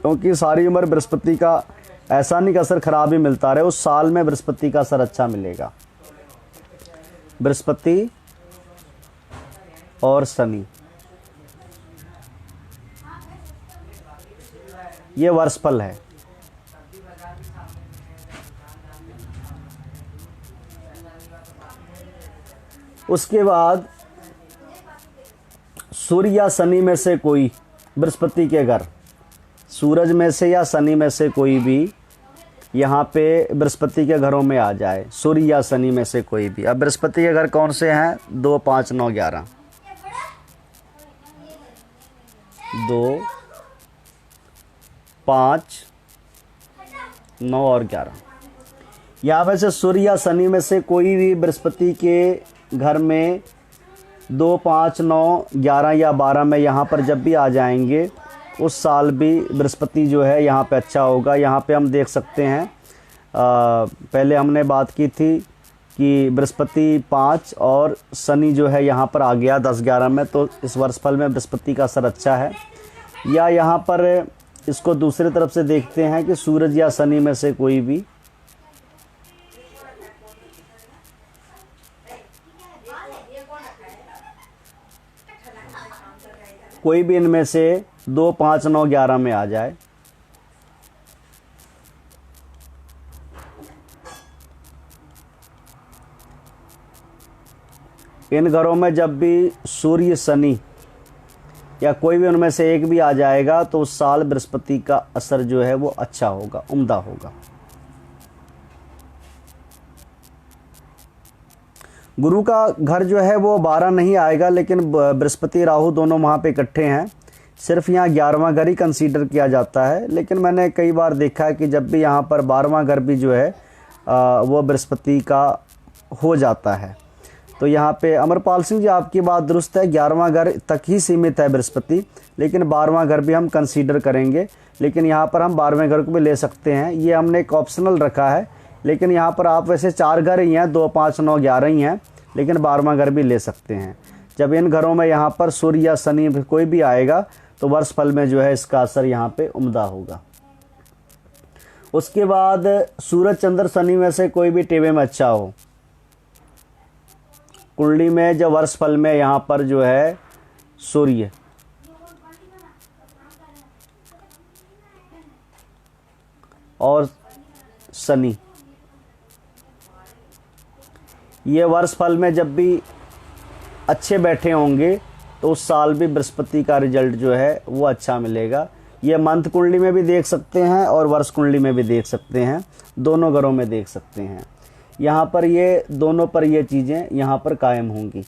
A: क्योंकि सारी उम्र बृहस्पति का ऐसा नहीं कि असर खराब ही मिलता रहे, उस साल में बृहस्पति का असर अच्छा मिलेगा। बृहस्पति और शनि, ये वर्षफल है। उसके बाद सूर्य या शनि में से कोई बृहस्पति के घर, सूरज में से या शनि में से कोई भी यहाँ पे बृहस्पति के घरों में आ जाए, सूर्य या शनि में से कोई भी। अब बृहस्पति के घर कौन से हैं? 2, 5, 9, 11, 2, 5, 9 और 11। यहाँ पे से सूर्य या शनि में से कोई भी बृहस्पति के घर में 2, 5, 9, 11 या 12 में यहाँ पर जब भी आ जाएंगे, उस साल भी बृहस्पति जो है यहाँ पे अच्छा होगा। यहाँ पे हम देख सकते हैं, पहले हमने बात की थी कि बृहस्पति 5 और शनि जो है यहाँ पर आ गया 10-11 में, तो इस वर्षफल में बृहस्पति का असर अच्छा है। या यहाँ पर इसको दूसरी तरफ से देखते हैं कि सूरज या शनि में से कोई भी, कोई भी इनमें से 2, 5, 9, 11 में आ जाए। इन घरों में जब भी सूर्य शनि या कोई भी उनमें से एक भी आ जाएगा, तो उस साल बृहस्पति का असर जो है वो अच्छा होगा, उम्दा होगा। गुरु का घर जो है वो 12 नहीं आएगा, लेकिन बृहस्पति राहु दोनों वहाँ पे इकट्ठे हैं, सिर्फ यहाँ 11वां घर ही कंसीडर किया जाता है। लेकिन मैंने कई बार देखा है कि जब भी यहाँ पर 12वां घर भी जो है वो बृहस्पति का हो जाता है। तो यहाँ पे अमरपाल सिंह जी आपकी बात दुरुस्त है, 11वां घर तक ही सीमित है बृहस्पति, लेकिन 12वां घर भी हम कंसीडर करेंगे। लेकिन यहाँ पर हम 12वें घर को भी ले सकते हैं, ये हमने एक ऑप्शनल रखा है। लेकिन यहाँ पर आप वैसे 4 घर ही हैं, 2, 5, 9, 11 ही हैं, लेकिन 12वां घर भी ले सकते हैं। जब इन घरों में यहाँ पर सूर्य या शनि कोई भी आएगा, तो वर्षफल में जो है इसका असर यहाँ पे उम्दा होगा। उसके बाद सूरज चंद्र शनि में से कोई भी टेवे में अच्छा हो, कुंडली में जब वर्षफल में यहाँ पर जो है सूर्य, और शनि। ये वर्ष फल में जब भी अच्छे बैठे होंगे तो उस साल भी बृहस्पति का रिजल्ट जो है वो अच्छा मिलेगा। ये मंथ कुंडली में भी देख सकते हैं और वर्ष कुंडली में भी देख सकते हैं, दोनों घरों में देख सकते हैं। यहाँ पर ये दोनों पर ये चीज़ें यहाँ पर कायम होंगी।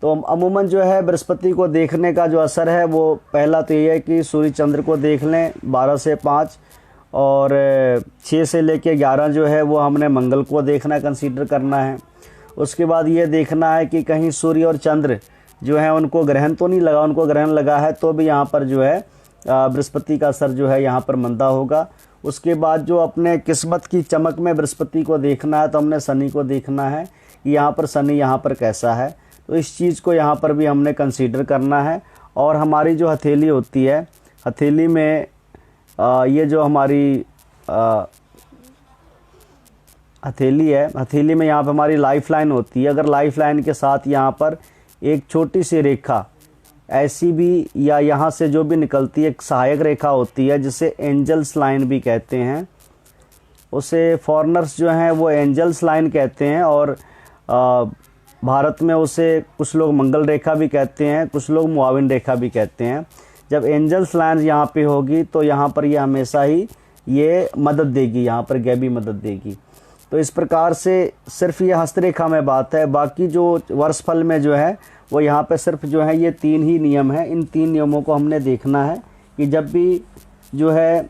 A: तो अमूमन जो है बृहस्पति को देखने का जो असर है वो पहला तो ये है कि सूर्य चंद्र को देख लें 12 से 5, और 6 से लेके 11 जो है वो हमने मंगल को देखना कंसीडर करना है। उसके बाद ये देखना है कि कहीं सूर्य और चंद्र जो है उनको ग्रहण तो नहीं लगा, उनको ग्रहण लगा है तो भी यहाँ पर जो है बृहस्पति का असर जो है यहाँ पर मंदा होगा। उसके बाद जो अपने किस्मत की चमक में बृहस्पति को देखना है तो हमने शनि को देखना है कि यहाँ पर शनि यहाँ पर कैसा है। तो इस चीज़ को यहाँ पर भी हमने कंसीडर करना है। और हमारी जो हथेली होती है, हथेली में ये जो हमारी हथेली है, हथेली में यहाँ पर हमारी लाइफ लाइन होती है। अगर लाइफ लाइन के साथ यहाँ पर एक छोटी सी रेखा ऐसी भी या यहाँ से जो भी निकलती है एक सहायक रेखा होती है जिसे एंजल्स लाइन भी कहते हैं, उसे फॉरेनर्स जो हैं वो एंजल्स लाइन कहते हैं, और भारत में उसे कुछ लोग मंगल रेखा भी कहते हैं, कुछ लोग मुआविन रेखा भी कहते हैं। जब एंजल्स लाइन यहाँ पे होगी तो यहाँ पर ये हमेशा ही ये मदद देगी, यहाँ पर गैबी मदद देगी। तो इस प्रकार से सिर्फ ये हस्तरेखा में बात है, बाकी जो वर्षफल में जो है वो यहाँ पे सिर्फ जो है ये 3 ही नियम है। इन 3 नियमों को हमने देखना है कि जब भी जो है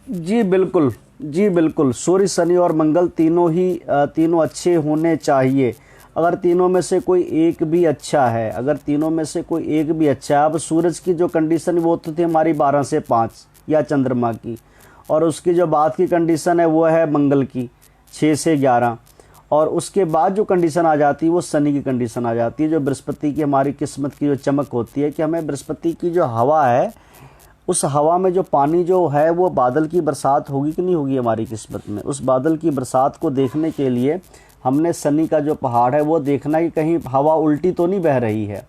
A: जी बिल्कुल, जी बिल्कुल, सूर्य शनि और मंगल तीनों अच्छे होने चाहिए। अगर तीनों में से कोई एक भी अच्छा है, अगर तीनों में से कोई एक भी अच्छा है, अब सूरज की जो कंडीशन वो तो थी हमारी 12 से 5 या चंद्रमा की, और उसकी जो बाद की कंडीशन है वो है मंगल की 6 से 11, और उसके बाद जो कंडीशन आ जाती है वो शनि की कंडीशन आ जाती है, जो बृहस्पति की हमारी किस्मत की जो चमक होती है कि हमें बृहस्पति की जो हवा है उस हवा में जो पानी जो है वो बादल की बरसात होगी कि नहीं होगी हमारी किस्मत में। उस बादल की बरसात को देखने के लिए हमने शनि का जो पहाड़ है वो देखना कि कहीं हवा उल्टी तो नहीं बह रही है।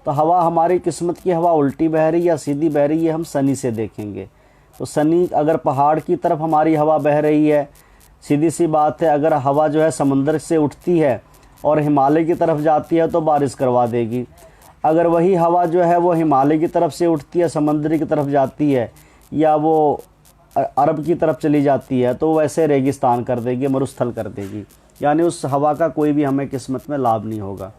A: तो हवा हमारी किस्मत की हवा उल्टी बह रही है या सीधी बह रही है हम शनि से देखेंगे। तो शनि अगर पहाड़ की तरफ हमारी हवा बह रही है, सीधी सी बात है, अगर हवा जो है समंदर से उठती है और हिमालय की तरफ जाती है तो बारिश करवा देगी। अगर वही हवा जो है वो हिमालय की तरफ से उठती है, समुद्र की तरफ जाती है, या वो अरब की तरफ चली जाती है तो वैसे रेगिस्तान कर देगी, मरुस्थल कर देगी, यानी उस हवा का कोई भी हमें किस्मत में लाभ नहीं होगा।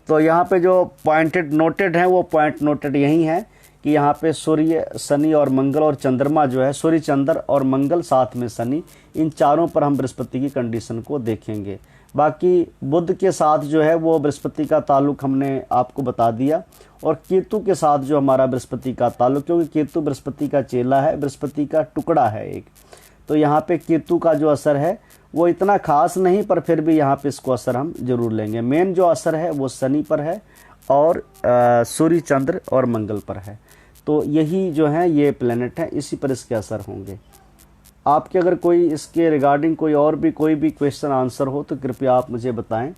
A: तो यहाँ पे जो पॉइंटेड नोटेड हैं वो पॉइंट नोटेड यही हैं कि यहाँ पे सूर्य, शनि और मंगल और चंद्रमा जो है, सूर्य, चंद्र और मंगल साथ में शनि, इन चारों पर हम बृहस्पति की कंडीशन को देखेंगे। बाकी बुध के साथ जो है वो बृहस्पति का ताल्लुक हमने आपको बता दिया, और केतु के साथ जो हमारा बृहस्पति का ताल्लुक, क्योंकि केतु बृहस्पति का चेला है, बृहस्पति का टुकड़ा है एक, तो यहाँ पे केतु का जो असर है वो इतना खास नहीं, पर फिर भी यहाँ पे इसको असर हम जरूर लेंगे। मेन जो असर है वो शनि पर है और सूर्य, चंद्र और मंगल पर है। तो यही जो है ये प्लेनेट है, इसी पर इसके असर होंगे। आपके अगर कोई इसके रिगार्डिंग कोई भी क्वेश्चन आंसर हो तो कृपया आप मुझे बताएं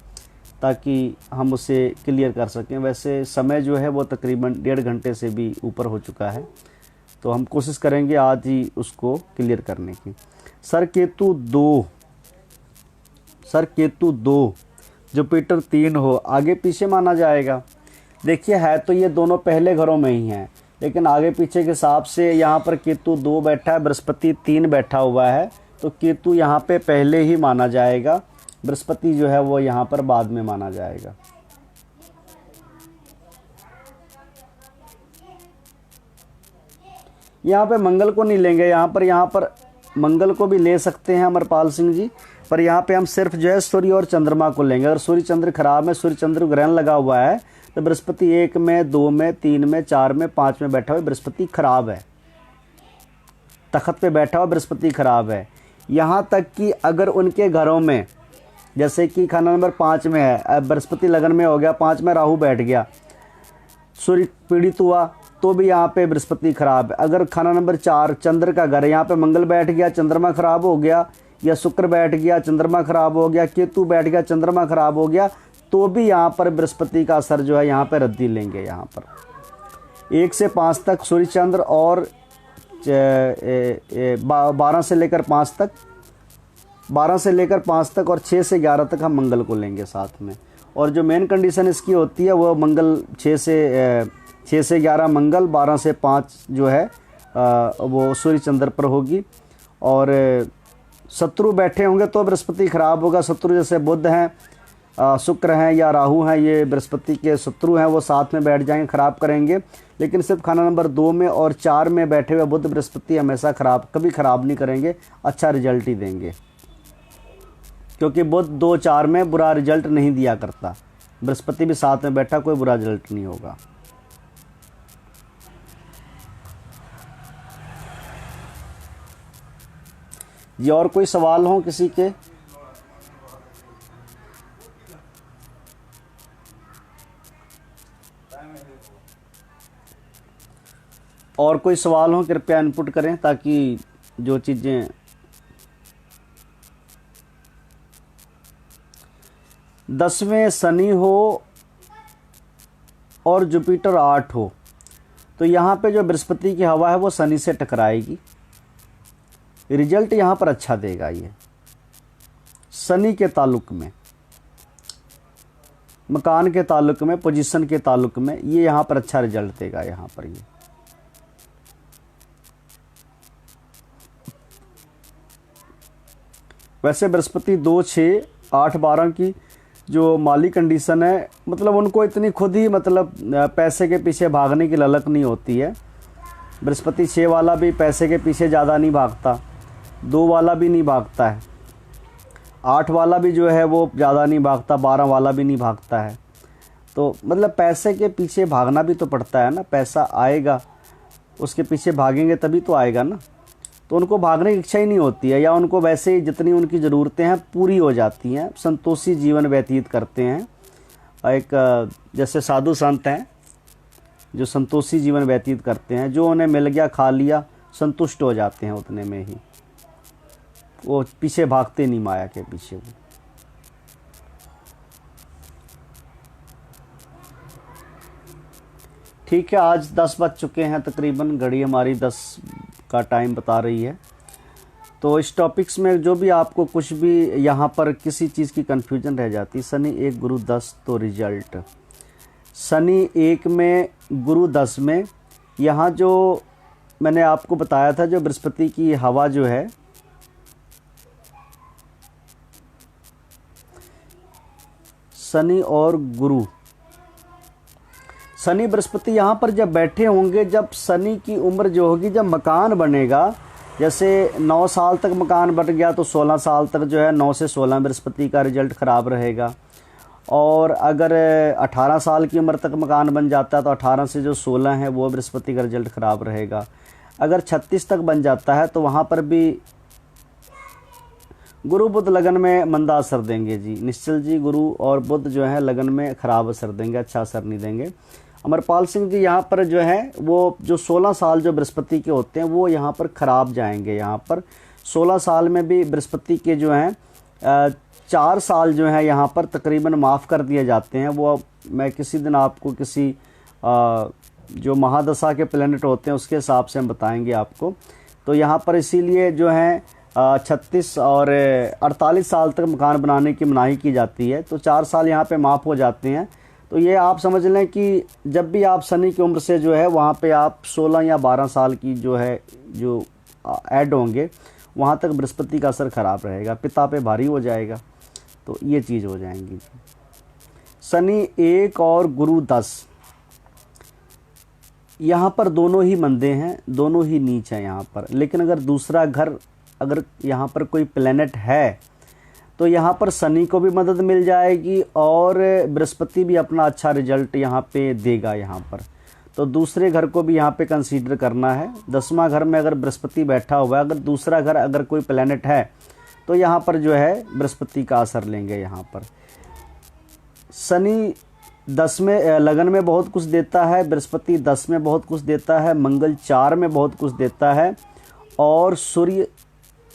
A: ताकि हम उसे क्लियर कर सकें। वैसे समय जो है वो तकरीबन 1.5 घंटे से भी ऊपर हो चुका है, तो हम कोशिश करेंगे आज ही उसको क्लियर करने की। सर केतु 2, जुपिटर 3 हो, आगे पीछे माना जाएगा। देखिए है तो ये दोनों पहले घरों में ही हैं, लेकिन आगे पीछे के हिसाब से यहाँ पर केतु 2 बैठा है, बृहस्पति 3 बैठा हुआ है, तो केतु यहाँ पे पहले ही माना जाएगा, बृहस्पति जो है वो यहाँ पर बाद में माना जाएगा। यहाँ पे मंगल को नहीं लेंगे, यहाँ पर मंगल को भी ले सकते हैं अमरपाल सिंह जी, पर यहाँ पे हम सिर्फ जो है सूर्य और चंद्रमा को लेंगे। अगर सूर्य चंद्र खराब है, सूर्य चंद्र ग्रहण लगा हुआ है, तो बृहस्पति 1 में, 2 में, 3 में, 4 में, 5 में बैठा हुआ बृहस्पति खराब है, तखत पे बैठा हुआ बृहस्पति खराब है। यहाँ तक कि अगर उनके घरों में, जैसे कि खाना नंबर 5 में है, बृहस्पति लगन में हो गया, 5 में राहु बैठ गया, सूर्य पीड़ित हुआ, तो भी यहाँ पे बृहस्पति खराब है। अगर खाना नंबर 4 चंद्र का घर है, यहाँ पे मंगल बैठ गया, चंद्रमा खराब हो गया, या शुक्र बैठ गया चंद्रमा खराब हो गया, केतु बैठ गया चंद्रमा खराब हो गया, तो भी यहाँ पर बृहस्पति का असर जो है यहाँ पर रद्दी लेंगे। यहाँ पर 1 से 5 तक सूर्य चंद्र और 12 से लेकर 5 तक, 12 से लेकर 5 तक और 6 से 11 तक हम मंगल को लेंगे साथ में। और जो मेन कंडीशन इसकी होती है वो मंगल 6 से 11 मंगल, 12 से 5 जो है वो सूर्य चंद्र पर होगी। और शत्रु बैठे होंगे तो बृहस्पति खराब होगा। शत्रु जैसे बुध हैं, शुक्र हैं या राहु हैं, ये बृहस्पति के शत्रु हैं, वो साथ में बैठ जाएंगे, खराब करेंगे। लेकिन सिर्फ खाना नंबर 2 में और 4 में बैठे हुए बुध बृहस्पति हमेशा कभी खराब नहीं करेंगे, अच्छा रिजल्ट ही देंगे, क्योंकि बुध 2, 4 में बुरा रिजल्ट नहीं दिया करता। बृहस्पति भी साथ में बैठा कोई बुरा रिजल्ट नहीं होगा। जी और कोई सवाल हो किसी के? और कोई सवाल हो कृपया इनपुट करें, ताकि जो चीज़ें 10वें शनि हो और जुपिटर 8 हो तो यहाँ पे जो बृहस्पति की हवा है वो शनि से टकराएगी, रिजल्ट यहाँ पर अच्छा देगा। ये शनि के ताल्लुक में, मकान के ताल्लुक में, पोजीशन के ताल्लुक में ये यहाँ पर अच्छा रिजल्ट देगा। यहाँ पर ये वैसे बृहस्पति 2, 6, 8, 12 की जो माली कंडीशन है, मतलब उनको इतनी खुद ही मतलब पैसे के पीछे भागने की ललक नहीं होती है। बृहस्पति 6 वाला भी पैसे के पीछे ज़्यादा नहीं भागता, 2 वाला भी नहीं भागता है, 8 वाला भी जो है वो ज़्यादा नहीं भागता, 12 वाला भी नहीं भागता है। तो मतलब पैसे के पीछे भागना भी तो पड़ता है ना, पैसा आएगा उसके पीछे भागेंगे तभी तो आएगा ना। तो उनको भागने की इच्छा ही नहीं होती है, या उनको वैसे ही जितनी उनकी ज़रूरतें हैं पूरी हो जाती हैं, संतोषी जीवन व्यतीत करते हैं। एक जैसे साधु संत हैं जो संतोषी जीवन व्यतीत करते हैं, जो उन्हें मिल गया खा लिया संतुष्ट हो जाते हैं उतने में ही, वो पीछे भागते नहीं माया के पीछे। वो ठीक है, आज 10 बज चुके हैं तकरीबन, घड़ी हमारी 10 का टाइम बता रही है। तो इस टॉपिक्स में जो भी आपको कुछ भी यहाँ पर किसी चीज़ की कन्फ्यूजन रह जाती, शनि 1 गुरु 10 तो रिजल्ट शनि 1 में गुरु 10 में, यहाँ जो मैंने आपको बताया था जो बृहस्पति की हवा जो है शनि और गुरु, शनि बृहस्पति यहाँ पर जब बैठे होंगे, जब शनि की उम्र जो होगी, जब मकान बनेगा, जैसे 9 साल तक मकान बन गया तो 16 साल तक जो है 9 से 16 बृहस्पति का रिजल्ट ख़राब रहेगा। और अगर 18 साल की उम्र तक मकान बन जाता है तो 18 से जो 16 है वो बृहस्पति का रिजल्ट ख़राब रहेगा। अगर 36 तक बन जाता है तो वहाँ पर भी गुरु बुध लगन में मंदा असर देंगे जी। निश्चल जी गुरु और बुध जो है लगन में ख़राब असर देंगे, अच्छा असर नहीं देंगे। अमरपाल सिंह जी यहाँ पर जो है वो जो 16 साल जो बृहस्पति के होते हैं वो यहाँ पर ख़राब जाएंगे। यहाँ पर 16 साल में भी बृहस्पति के जो हैं 4 साल जो है यहाँ पर तकरीबन माफ़ कर दिए जाते हैं। वो मैं किसी दिन आपको किसी जो महादशा के प्लैनेट होते हैं उसके हिसाब से हम बताएंगे आपको। तो यहाँ पर इसीलिए जो है 36 और 48 साल तक मकान बनाने की मनाही की जाती है, तो 4 साल यहाँ पे माफ़ हो जाते हैं। तो ये आप समझ लें कि जब भी आप शनि की उम्र से जो है वहाँ पे आप 16 या 12 साल की जो है जो ऐड होंगे वहाँ तक बृहस्पति का असर ख़राब रहेगा, पिता पे भारी हो जाएगा, तो ये चीज़ हो जाएंगी। शनि 1 और गुरु 10 यहाँ पर दोनों ही मंदे हैं, दोनों ही नीच हैं यहाँ पर। लेकिन अगर दूसरा घर अगर यहाँ पर कोई प्लैनेट है तो यहाँ पर शनि को भी मदद मिल जाएगी और बृहस्पति भी अपना अच्छा रिजल्ट यहाँ पे देगा। यहाँ पर तो दूसरे घर को भी यहाँ पे कंसीडर करना है। 10वां घर में अगर बृहस्पति बैठा हुआ है, अगर दूसरा घर अगर कोई प्लैनेट है तो यहाँ पर जो है बृहस्पति का असर लेंगे। यहाँ पर शनि 10 में लगन में बहुत कुछ देता है, बृहस्पति 10 में बहुत कुछ देता है, मंगल 4 में बहुत कुछ देता है और सूर्य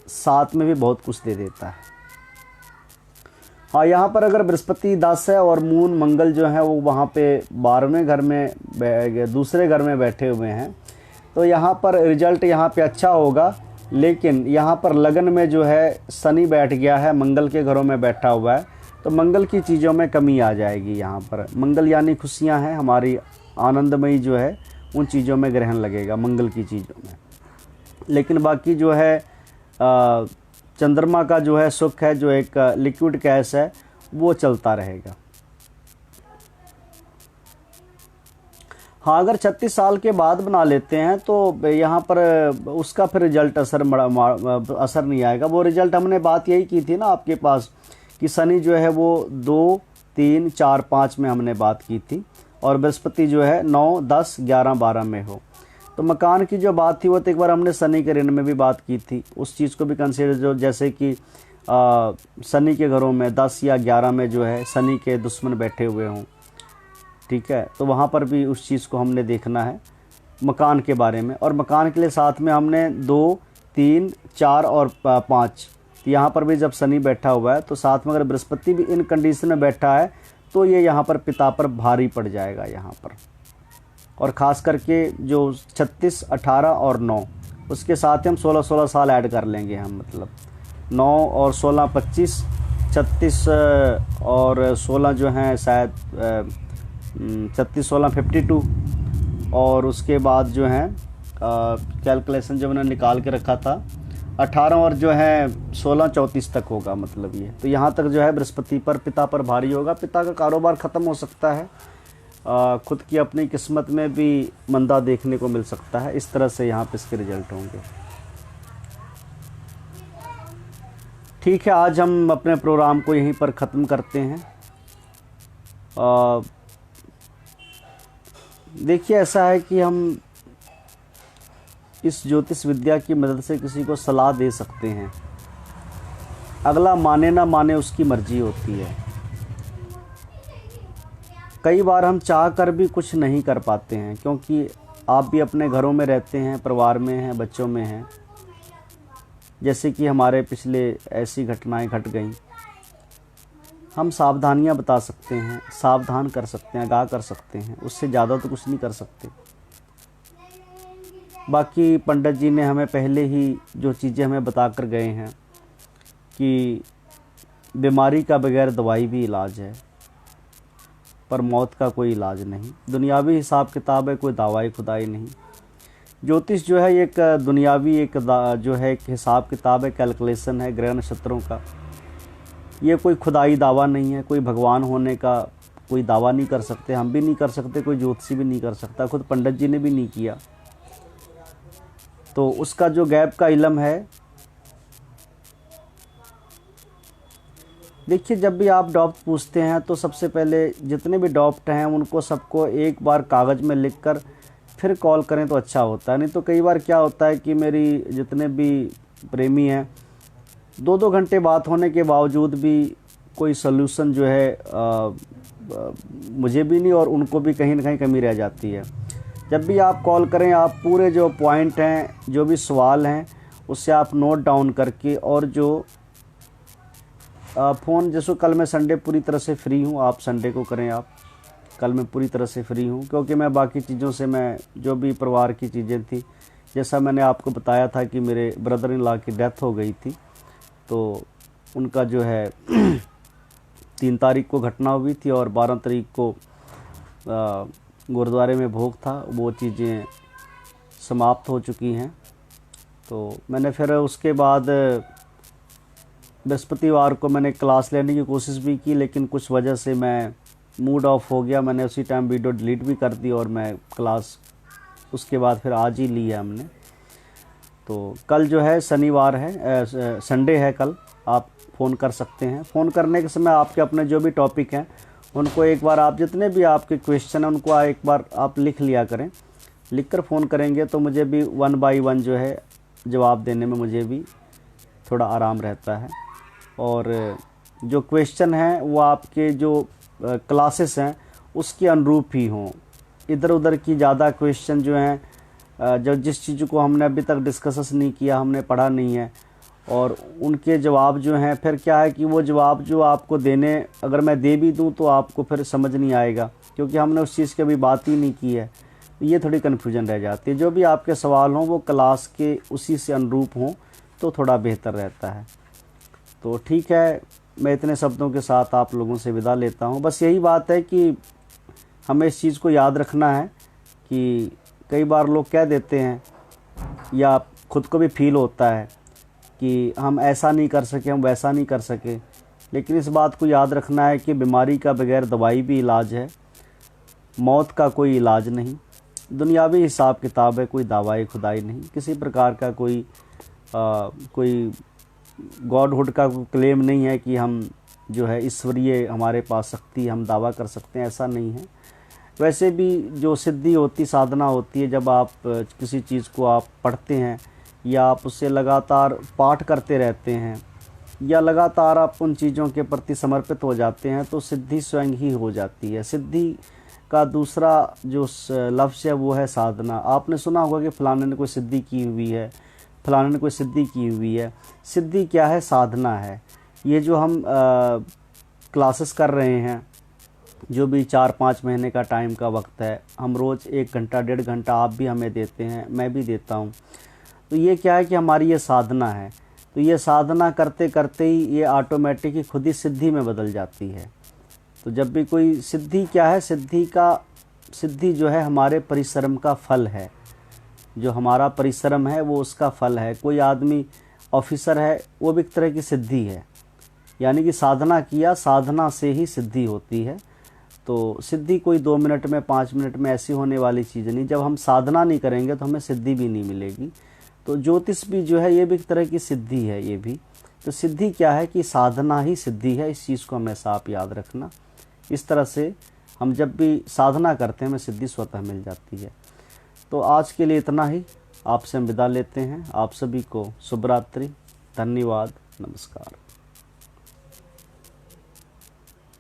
A: साथ में भी बहुत कुछ दे देता है। हाँ, यहाँ पर अगर बृहस्पति 10 है और मून मंगल जो है वो वहाँ पे 12वें घर में दूसरे घर में बैठे हुए हैं, तो यहाँ पर रिजल्ट यहाँ पे अच्छा होगा। लेकिन यहाँ पर लगन में जो है शनि बैठ गया है, मंगल के घरों में बैठा हुआ है, तो मंगल की चीज़ों में कमी आ जाएगी। यहाँ पर मंगल यानी खुशियाँ हैं हमारी, आनंदमयी जो है उन चीज़ों में ग्रहण लगेगा मंगल की चीज़ों में। लेकिन बाकी जो है चंद्रमा का जो है सुख है, जो एक लिक्विड कैश है, वो चलता रहेगा। हाँ, अगर 36 साल के बाद बना लेते हैं तो यहाँ पर उसका फिर रिजल्ट असर नहीं आएगा। वो रिजल्ट हमने बात यही की थी ना आपके पास कि शनि जो है वो 2, 3, 4, 5 में हमने बात की थी, और बृहस्पति जो है 9, 10, 11, 12 में हो। तो मकान की जो बात थी वो तो एक बार हमने शनि के ऋण में भी बात की थी, उस चीज़ को भी कंसीडर, जो जैसे कि शनि के घरों में 10 या 11 में जो है शनि के दुश्मन बैठे हुए हों, ठीक है, तो वहाँ पर भी उस चीज़ को हमने देखना है मकान के बारे में। और मकान के लिए साथ में हमने 2, 3, 4 और 5, तो यहाँ पर भी जब शनि बैठा हुआ है तो साथ में अगर बृहस्पति भी इन कंडीशन में बैठा है तो ये यहाँ पर पिता पर भारी पड़ जाएगा यहाँ पर। और ख़ास करके जो 36, 18 और 9, उसके साथ ही हम 16 साल ऐड कर लेंगे हम, मतलब 9 और 16 25, 36 और 16 जो हैं शायद 36, 16 52, और उसके बाद जो है कैलकुलेशन जो मैंने निकाल के रखा था 18 और जो है 16 34 तक होगा, मतलब ये। तो यहाँ तक जो है बृहस्पति पर, पिता पर भारी होगा। पिता का कारोबार ख़त्म हो सकता है, खुद की अपनी किस्मत में भी मंदा देखने को मिल सकता है। इस तरह से यहाँ पे इसके रिजल्ट होंगे। ठीक है, आज हम अपने प्रोग्राम को यहीं पर ख़त्म करते हैं। देखिए, ऐसा है कि हम इस ज्योतिष विद्या की मदद से किसी को सलाह दे सकते हैं, अगला माने ना माने उसकी मर्जी होती है। कई बार हम चाह कर भी कुछ नहीं कर पाते हैं, क्योंकि आप भी अपने घरों में रहते हैं, परिवार में हैं, बच्चों में हैं। जैसे कि हमारे पिछले ऐसी घटनाएं घट गईं, हम सावधानियां बता सकते हैं, सावधान कर सकते हैं, आगाह कर सकते हैं, उससे ज़्यादा तो कुछ नहीं कर सकते। बाकी पंडित जी ने हमें पहले ही जो चीज़ें हमें बता कर गए हैं कि बीमारी का बगैर दवाई भी इलाज है, पर मौत का कोई इलाज नहीं। दुनियावी हिसाब किताब है, कोई दवाई खुदाई नहीं। ज्योतिष जो है एक दुनियावी जो है एक हिसाब किताब है, कैलकुलेशन है ग्रह नक्षत्रों का। ये कोई खुदाई दावा नहीं है, कोई भगवान होने का कोई दावा नहीं कर सकते, हम भी नहीं कर सकते, कोई ज्योतिषी भी नहीं कर सकता, खुद पंडित जी ने भी नहीं किया। तो उसका जो गैप का इल्म है, देखिए, जब भी आप डॉप्ट पूछते हैं तो सबसे पहले जितने भी डॉप्ट हैं उनको सबको एक बार कागज़ में लिखकर फिर कॉल करें तो अच्छा होता है। नहीं तो कई बार क्या होता है कि मेरी जितने भी प्रेमी हैं, 2-2 घंटे बात होने के बावजूद भी कोई सल्यूशन जो है मुझे भी नहीं और उनको भी कहीं ना कहीं कमी रह जाती है। जब भी आप कॉल करें, आप पूरे जो पॉइंट हैं, जो भी सवाल हैं, उससे आप नोट डाउन करके, और जो फ़ोन, जैसे कल मैं संडे पूरी तरह से फ्री हूँ, आप संडे को करें। आप कल मैं पूरी तरह से फ्री हूँ, क्योंकि मैं बाकी चीज़ों से, मैं जो भी परिवार की चीज़ें थी, जैसा मैंने आपको बताया था कि मेरे ब्रदर इन लॉ की डेथ हो गई थी, तो उनका जो है 3 तारीख को घटना हुई थी और 12 तारीख को गुरुद्वारे में भोग था। वो चीज़ें समाप्त हो चुकी हैं। तो मैंने फिर उसके बाद बृहस्पतिवार को मैंने क्लास लेने की कोशिश भी की, लेकिन कुछ वजह से मैं मूड ऑफ हो गया। मैंने उसी टाइम वीडियो डिलीट भी कर दी और मैं क्लास उसके बाद फिर आज ही ली है हमने। तो कल जो है शनिवार है, संडे है कल, आप फ़ोन कर सकते हैं। फ़ोन करने के समय आपके अपने जो भी टॉपिक हैं उनको एक बार, आप जितने भी आपके क्वेश्चन हैं उनको एक बार आप लिख लिया करें। लिख कर फ़ोन करेंगे तो मुझे भी 1 बाय 1 जो है जवाब देने में मुझे भी थोड़ा आराम रहता है। और जो क्वेश्चन हैं वो आपके जो क्लासेस हैं उसके अनुरूप ही हों। इधर उधर की ज़्यादा क्वेश्चन जो हैं, जो जिस चीज़ को हमने अभी तक डिस्कस नहीं किया, हमने पढ़ा नहीं है, और उनके जवाब जो हैं, फिर क्या है कि वो जवाब जो आपको देने, अगर मैं दे भी दूं तो आपको फिर समझ नहीं आएगा, क्योंकि हमने उस चीज़ की अभी बात ही नहीं की है। ये थोड़ी कन्फ्यूजन रह जाती है। जो भी आपके सवाल हों वो क्लास के उसी से अनुरूप हों तो थोड़ा बेहतर रहता है। तो ठीक है, मैं इतने शब्दों के साथ आप लोगों से विदा लेता हूँ। बस यही बात है कि हमें इस चीज़ को याद रखना है कि कई बार लोग कह देते हैं या ख़ुद को भी फील होता है कि हम ऐसा नहीं कर सके, हम वैसा नहीं कर सके, लेकिन इस बात को याद रखना है कि बीमारी का बगैर दवाई भी इलाज है, मौत का कोई इलाज नहीं, दुनियावी हिसाब किताब है, कोई दावाए खुदाई नहीं, किसी प्रकार का कोई गॉडहुड का क्लेम नहीं है कि हम जो है ईश्वरीय हमारे पास शक्ति हम दावा कर सकते हैं, ऐसा नहीं है। वैसे भी जो सिद्धि होती, साधना होती है, जब आप किसी चीज़ को आप पढ़ते हैं या आप उससे लगातार पाठ करते रहते हैं या लगातार आप उन चीज़ों के प्रति समर्पित हो जाते हैं तो सिद्धि स्वयं ही हो जाती है। सिद्धि का दूसरा जो लफ्ज़ है वो है साधना। आपने सुना होगा कि फ़लाने ने कोई सिद्धि की हुई है, फ़लाने ने कोई सिद्धि की हुई है। सिद्धि क्या है? साधना है। ये जो हम क्लासेस कर रहे हैं, जो भी 4-5 महीने का टाइम का वक्त है, हम रोज़ 1 घंटा 1.5 घंटा आप भी हमें देते हैं, मैं भी देता हूँ। तो ये क्या है कि हमारी ये साधना है। तो ये साधना करते करते ही ये ऑटोमेटिक ही खुद ही सिद्धि में बदल जाती है। तो जब भी कोई सिद्धि क्या है, सिद्धि जो है हमारे परिश्रम का फल है। जो हमारा परिश्रम है वो उसका फल है। कोई आदमी ऑफिसर है, वो भी एक तरह की सिद्धि है, यानी कि साधना किया, साधना से ही सिद्धि होती है। तो सिद्धि कोई 2 मिनट में 5 मिनट में ऐसी होने वाली चीज़ नहीं। जब हम साधना नहीं करेंगे तो हमें सिद्धि भी नहीं मिलेगी। तो ज्योतिष भी जो है ये भी एक तरह की सिद्धि है ये भी। तो सिद्धि क्या है कि साधना ही सिद्धि है। इस चीज़ को हमेशा आप याद रखना। इस तरह से हम जब भी साधना करते हैं हमें सिद्धि स्वतः मिल जाती है। तो आज के लिए इतना ही, आपसे हम विदा लेते हैं। आप सभी को शुभ रात्रि, धन्यवाद, नमस्कार।